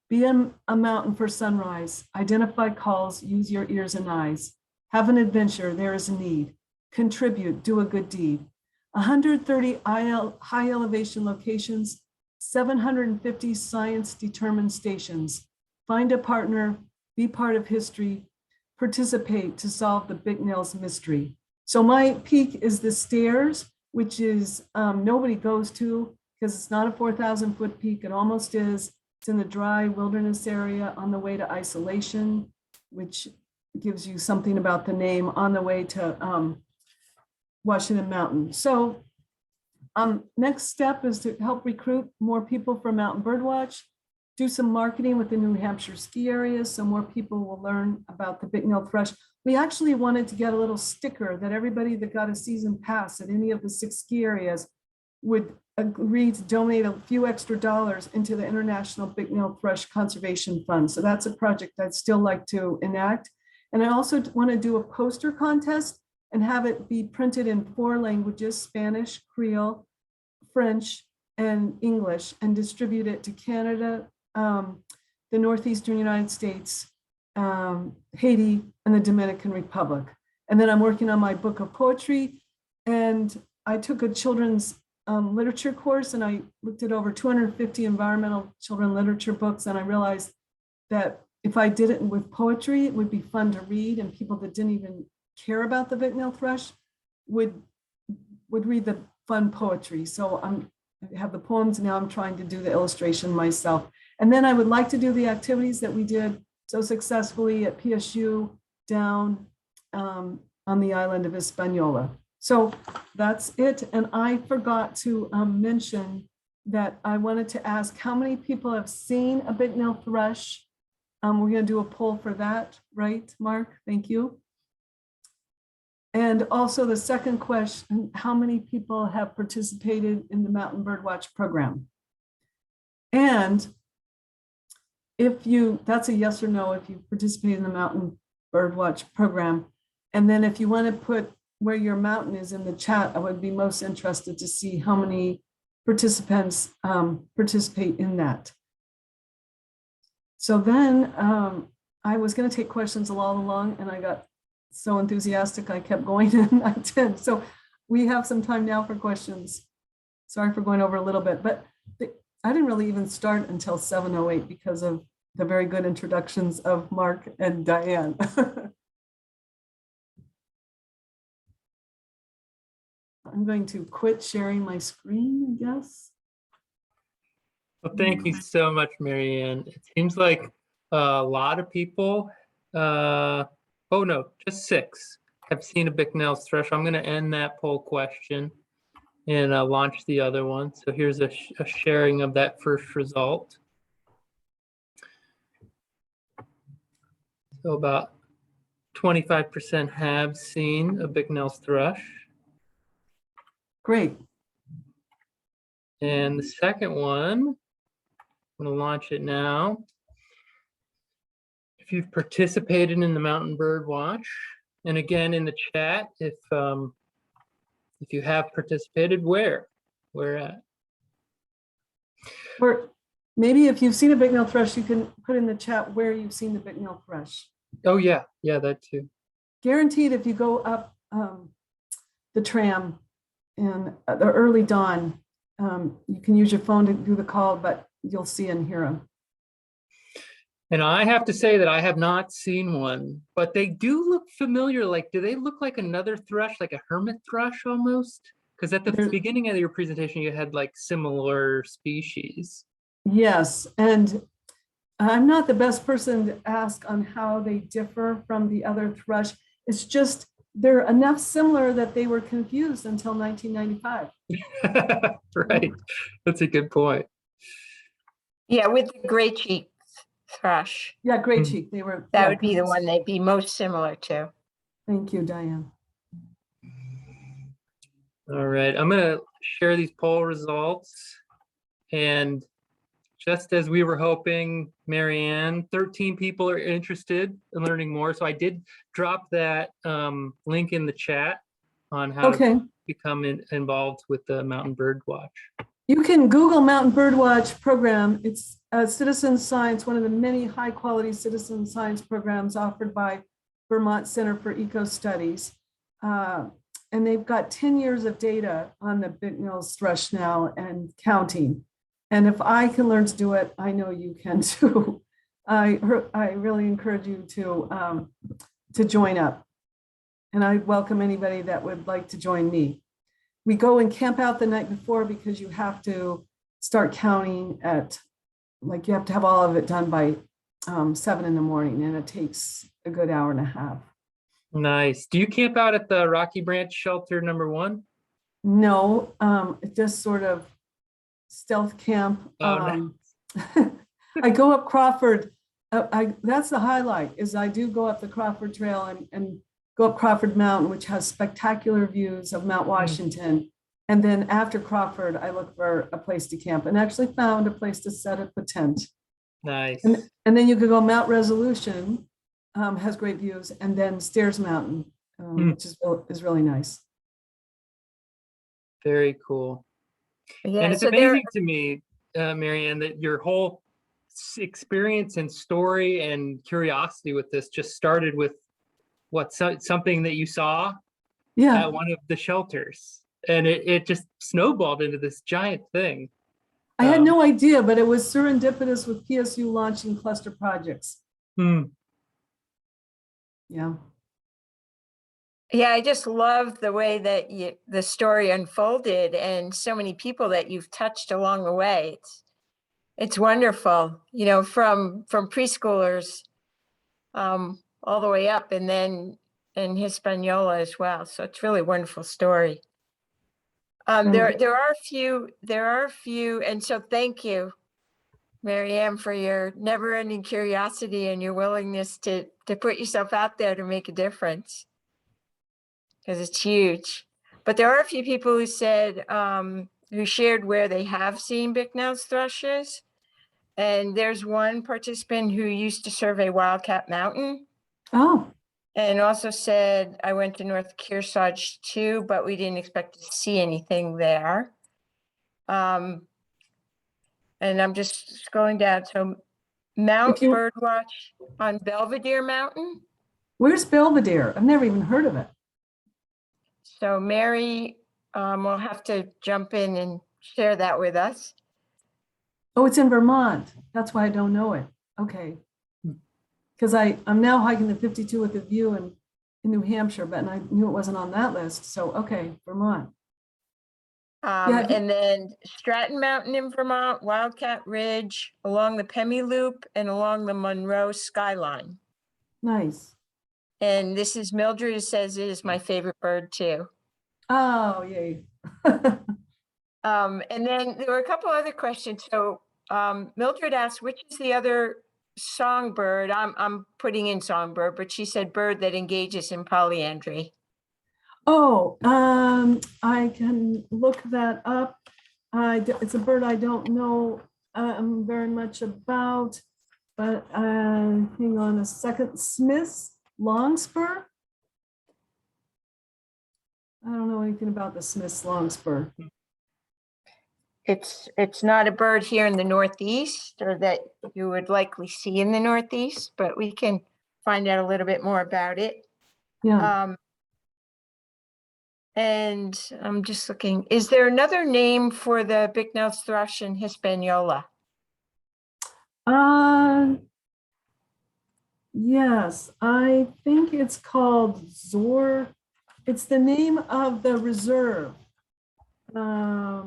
be a mountain for sunrise, identify calls, use your ears and eyes, have an adventure, there is a need, contribute, do a good deed. 130 high elevation locations, 750 science determined stations. Find a partner, be part of history, participate to solve the Bicknell's mystery. So my peak is the stairs, which is nobody goes to because it's not a 4,000 foot peak. It almost is. It's in the dry wilderness area on the way to Isolation, which gives you something about the name, on the way to Washington Mountain. So next step is to help recruit more people for Mountain Birdwatch, do some marketing with the New Hampshire ski areas so more people will learn about the Bicknell thrush. We actually wanted to get a little sticker that everybody that got a season pass at any of the 6 ski areas would agreed to donate a few extra dollars into the International Bicknell Thrush Conservation Fund. So that's a project I'd still like to enact. And I also want to do a poster contest and have it be printed in 4 languages, Spanish, Creole, French, and English, and distribute it to Canada, the Northeastern United States, Haiti, and the Dominican Republic. And then I'm working on my book of poetry. And I took a children's literature course, and I looked at over 250 environmental children literature books. And I realized that if I did it with poetry, it would be fun to read, and people that didn't even care about the Bicknell thrush would read the fun poetry. So I have the poems, now I'm trying to do the illustration myself. And then I would like to do the activities that we did so successfully at PSU down on the island of Hispaniola. So that's it. And I forgot to mention that I wanted to ask how many people have seen a Bicknell thrush. We're going to do a poll for that, right, Mark? Thank you. And also the second question, how many people have participated in the Mountain Birdwatch program? And if you, that's a yes or no, if you participate in the Mountain Birdwatch program. And then if you want to put where your mountain is in the chat, I would be most interested to see how many participants participate in that. So then I was going to take questions all along, and I got so enthusiastic I kept going, and I did. So we have some time now for questions. Sorry for going over a little bit, but I didn't really even start until 7:08 because of the very good introductions of Mark and Diane. I'm going to quit sharing my screen, I guess. Well, thank you so much, MaryAnn. It seems like a lot of people, oh no, just 6 have seen a Bicknell thrush. I'm going to end that poll question and launch the other one. So here's a sharing of that first result. So about 25% have seen a Bicknell thrush. Great. And the second one, I'm going to launch it now. If you've participated in the Mountain Bird Watch, and again in the chat, if you have participated, where at? Or maybe if you've seen a Bicknell thrush, you can put in the chat where you've seen the Bicknell thrush. Oh yeah, that too. Guaranteed, if you go up the tram in the early dawn, you can use your phone to do the call, but you'll see and hear them. And I have to say that I have not seen one, but they do look familiar. Like, do they look like another thrush, like a hermit thrush almost? Because at the beginning of your presentation, you had like similar species. Yes, and I'm not the best person to ask on how they differ from the other thrush. It's just they're enough similar that they were confused until 1995. Right, that's a good point. Yeah, with the gray cheek thrush. Yeah, gray cheek. They were. That would be the one they'd be most similar to. Thank you, Diane. All right, I'm going to share these poll results. And just as we were hoping, MaryAnn, 13 people are interested in learning more. So I did drop that link in the chat on how to become involved with the Mountain Bird Watch. You can Google Mountain Birdwatch program. It's a citizen science, one of the many high quality citizen science programs offered by Vermont Center for Eco Studies. And they've got 10 years of data on the Bicknell's thrush now and counting. And if I can learn to do it, I know you can too. I really encourage you to join up. And I welcome anybody that would like to join me. We go and camp out the night before because you have to start counting at, like, you have to have all of it done by 7 in the morning, and it takes a good hour and a half. Nice. Do you camp out at the Rocky Branch Shelter #1? No, it just sort of stealth camp. Oh, nice. I go up Crawford. That's the highlight, is I do go up the Crawford Trail and go up Crawford Mountain, which has spectacular views of Mount Washington. And then after Crawford, I looked for a place to camp and actually found a place to set up a tent. Nice. And then you could go Mount Resolution, has great views, and then Stairs Mountain, which is really nice. Very cool. Yeah, And it's so there, amazing to me, MaryAnn, that your whole experience and story and curiosity with this just started with something that you saw Yeah, at one of the shelters, and it just snowballed into this giant thing. I had no idea, but it was serendipitous with PSU launching cluster projects. Hmm. Yeah. yeah, I just love the way that the story unfolded and so many people that you've touched along the way. It's wonderful, you know, from preschoolers all the way up, and then in Hispaniola as well. So it's really a wonderful story. There are a few, and so thank you, MaryAnn, for your never-ending curiosity and your willingness to put yourself out there to make a difference, because it's huge. But there are a few people who said, who shared where they have seen Bicknell's thrushes. And there's one participant who used to survey Wildcat Mountain Oh, and also said, I went to North Kearsarge too, but we didn't expect to see anything there. And I'm just scrolling down. So Mount Birdwatch on Belvedere Mountain. where's Belvedere? I've never even heard of it. So Mary will have to jump in and share that with us. Oh, it's in Vermont. That's why I don't know it. Okay. Because I'm now hiking the 52 with a view in New Hampshire, but I knew it wasn't on that list. So, okay, Vermont. Yeah. And then Stratton Mountain in Vermont, Wildcat Ridge, along the Pemmy Loop and along the Monroe skyline. Nice. And this is Mildred, who says it is my favorite bird too. Oh, yay. And then there were a couple other questions. So Mildred asked, which is the other songbird? I'm putting in songbird, but she said bird that engages in polyandry. Oh, I can look that up. It's a bird I don't know very much about, but hang on a second. Smith's longspur. I don't know anything about the Smith's longspur. It's not a bird here in the Northeast, or that you would likely see in the Northeast, but we can find out a little bit more about it. Yeah. And I'm just looking, is there another name for the Bicknell's thrush in Hispaniola? Yes, I think it's called Zor. It's the name of the reserve,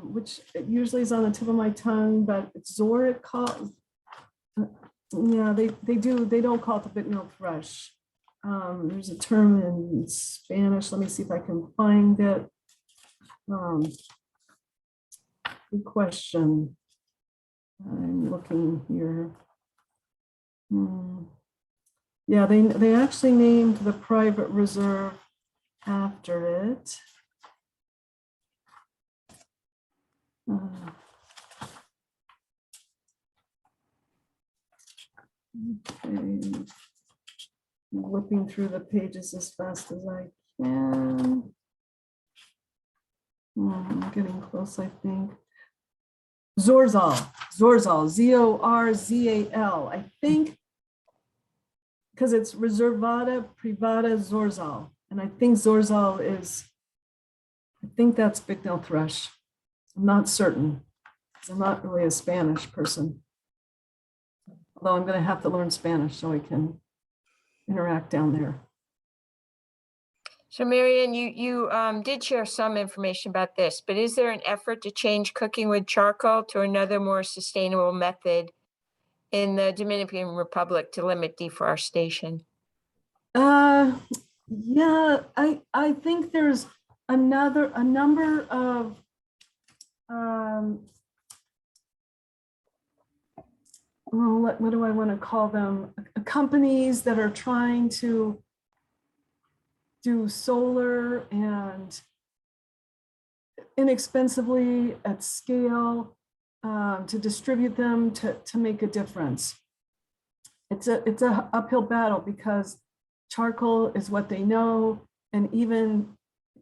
which usually is on the tip of my tongue, but it's Zor it calls. Yeah, they don't call it the Bicknell thrush. There's a term in Spanish. Let me see if I can find it. Good question. I'm looking here. Yeah, they actually named the private reserve after it. Okay. Whipping through the pages as fast as I can. I'm getting close, I think. Zorzal, Zorzal, I think, because it's Reservata Privata Zorzal. And I think Zorzal is, I think that's Bicknell thrush. I'm not certain, because I'm not really a Spanish person. Although I'm going to have to learn Spanish so I can interact down there. So MaryAnn, you did share some information about this, but is there an effort to change cooking with charcoal to another more sustainable method in the Dominican Republic to limit deforestation? Yeah, I think there's a number of well, what do I want to call them? Companies that are trying to do solar and inexpensively at scale, to distribute them, to make a difference. It's a uphill battle because charcoal is what they know. And even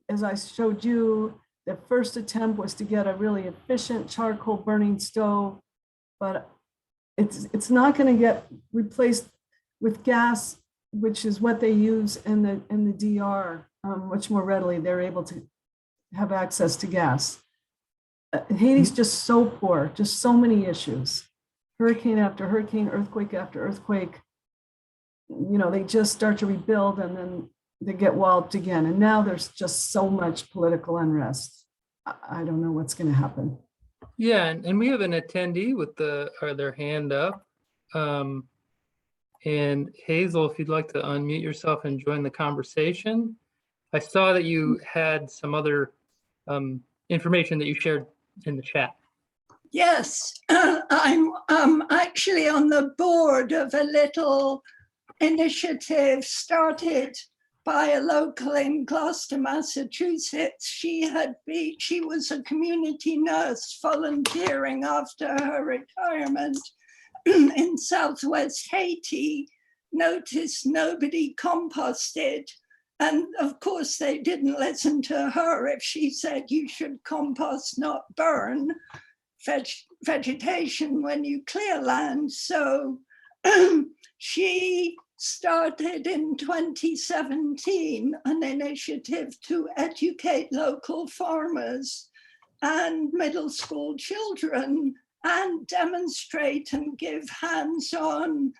as I showed you, the first attempt was to get a really efficient charcoal burning stove, but it's not going to get replaced with gas, which is what they use in the DR much more readily. They're able to have access to gas. Haiti's just so poor, just so many issues. Hurricane after hurricane, earthquake after earthquake. You know, they just start to rebuild and then they get walloped again. And now there's just so much political unrest. I don't know what's going to happen. Yeah, and we have an attendee with their hand up. And Hazel, if you'd like to unmute yourself and join the conversation. I saw that you had some other information that you shared in the chat. Yes, I'm actually on the board of a little initiative started by a local in Gloucester, Massachusetts. She was a community nurse volunteering after her retirement in Southwest Haiti, noticed nobody composted. And of course, they didn't listen to her if she said you should compost, not burn vegetation when you clear land. So she started in 2017 an initiative to educate local farmers and middle school children and demonstrate and give hands-on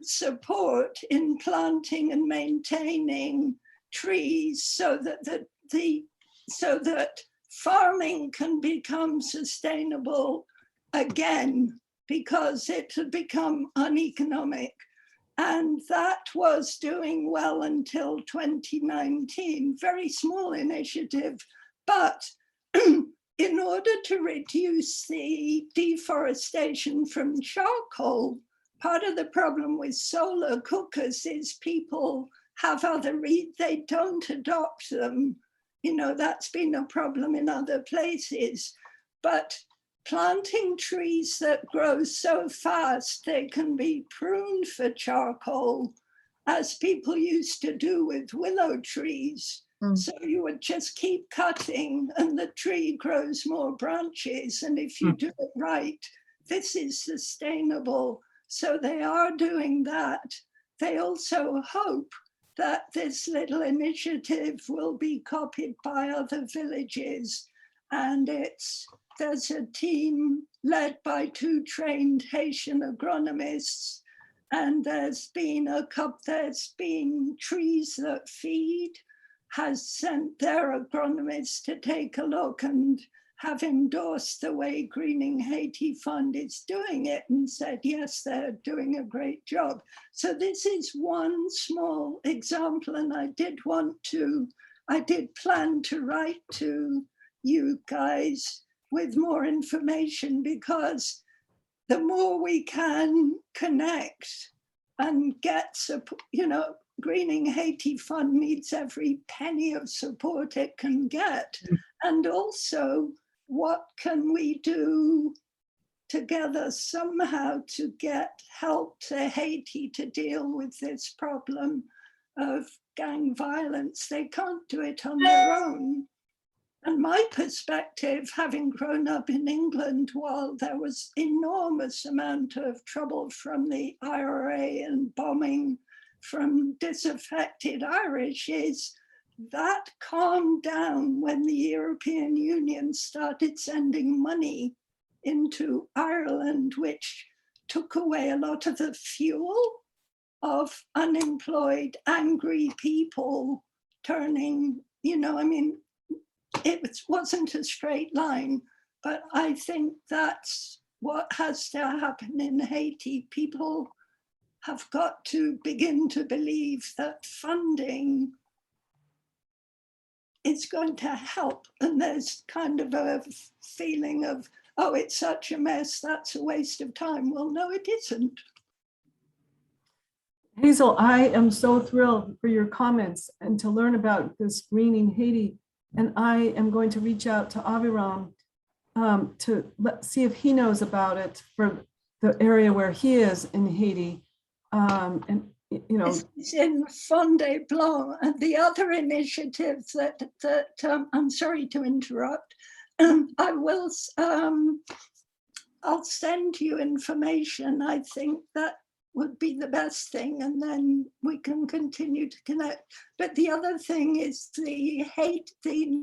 support in planting and maintaining trees so that farming can become sustainable again, because it had become uneconomic. And that was doing well until 2019, very small initiative. But in order to reduce the deforestation from charcoal, part of the problem with solar cookers is people have they don't adopt them. You know, that's been a problem in other places. But planting trees that grow so fast they can be pruned for charcoal, as people used to do with willow trees. So you would just keep cutting and the tree grows more branches. And if you do it right, this is sustainable. So they are doing that. They also hope that this little initiative will be copied by other villages. And there's a team led by 2 trained Haitian agronomists. And there's been Trees That Feed has sent their agronomists to take a look and have endorsed the way Greening Haiti Fund is doing it and said, yes, they're doing a great job. So this is one small example. And I did plan to write to you guys with more information, because the more we can connect and get support, you know, Greening Haiti Fund needs every penny of support it can get. And also, what can we do together somehow to get help to Haiti to deal with this problem of gang violence? They can't do it on their own. And my perspective, having grown up in England while there was enormous amount of trouble from the IRA and bombing from disaffected Irish, is that calmed down when the European Union started sending money into Ireland, which took away a lot of the fuel of unemployed, angry people turning, you know, I mean, it wasn't a straight line, but I think that's what has to happen in Haiti. People have got to begin to believe that funding is going to help. And there's kind of a feeling of, oh, it's such a mess, that's a waste of time. Well, no, it isn't. Hazel, I am so thrilled for your comments and to learn about this Greening Haiti And I am going to reach out to Aviram to see if he knows about it for the area where he is in Haiti. And, you know, It's in Fondé Blanc, and the other initiatives that I'm sorry to interrupt. I'll send you information. I think that would be the best thing, and then we can continue to connect. But the other thing is the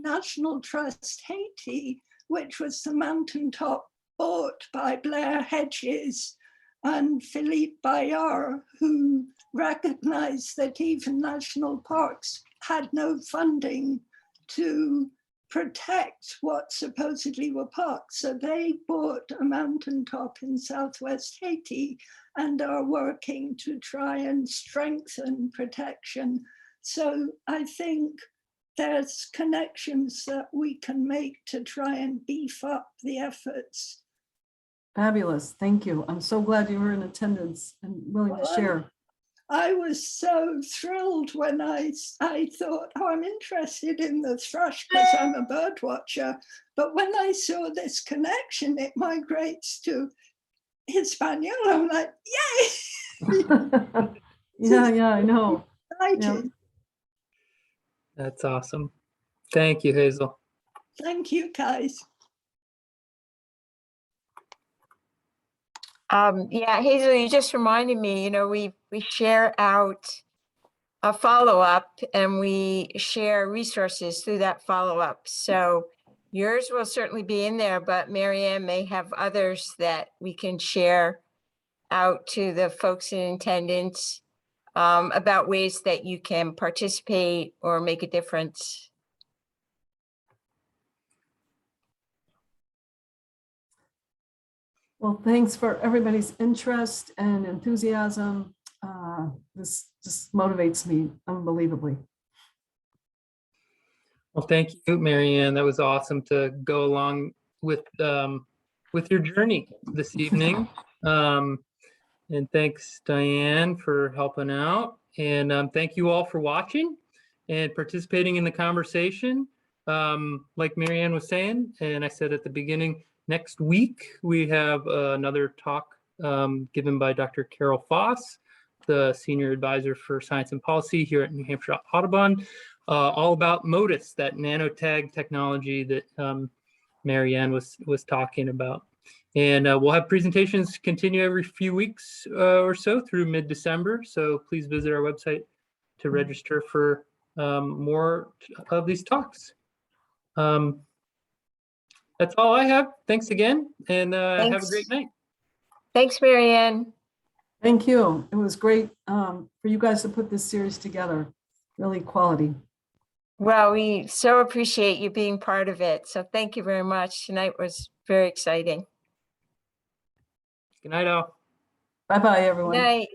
National Trust Haiti, which was the mountaintop bought by Blair Hedges and Philippe Bayard, who recognized that even national parks had no funding to protect what supposedly were parks. So they bought a mountaintop in Southwest Haiti and are working to try and strengthen protection. So I think there's connections that we can make to try and beef up the efforts. fabulous. Thank you. I'm so glad you were in attendance and willing to share. I was so thrilled when I thought, oh, I'm interested in the thrush because I'm a bird watcher. But when I saw this connection, it migrates to Hispaniola. I'm like, yay! Yeah, I know. Excited. Yeah. That's awesome. Thank you, Hazel. Thank you, guys. Yeah, Hazel, you just reminded me, you know, we share out a follow-up and we share resources through that follow-up. So yours will certainly be in there, but MaryAnn may have others that we can share out to the folks in attendance about ways that you can participate or make a difference. Well, thanks for everybody's interest and enthusiasm. This just motivates me unbelievably. Well, thank you, MaryAnn. That was awesome to go along with your journey this evening. And thanks, Diane, for helping out. And thank you all for watching and participating in the conversation. Like MaryAnn was saying, and I said at the beginning, next week we have another talk given by Dr. Carol Foss, the Senior Advisor for Science and Policy here at New Hampshire Audubon, all about MODIS, that nanotag technology that MaryAnn was talking about. And we'll have presentations continue every few weeks or so through mid-December. So please visit our website to register for more of these talks. That's all I have. Thanks again, and have a great night. Thanks, MaryAnn. Thank you. It was great for you guys to put this series together. Really quality. Well, we so appreciate you being part of it. So thank you very much. Tonight was very exciting. Good night, all. Bye-bye, everyone. Good night.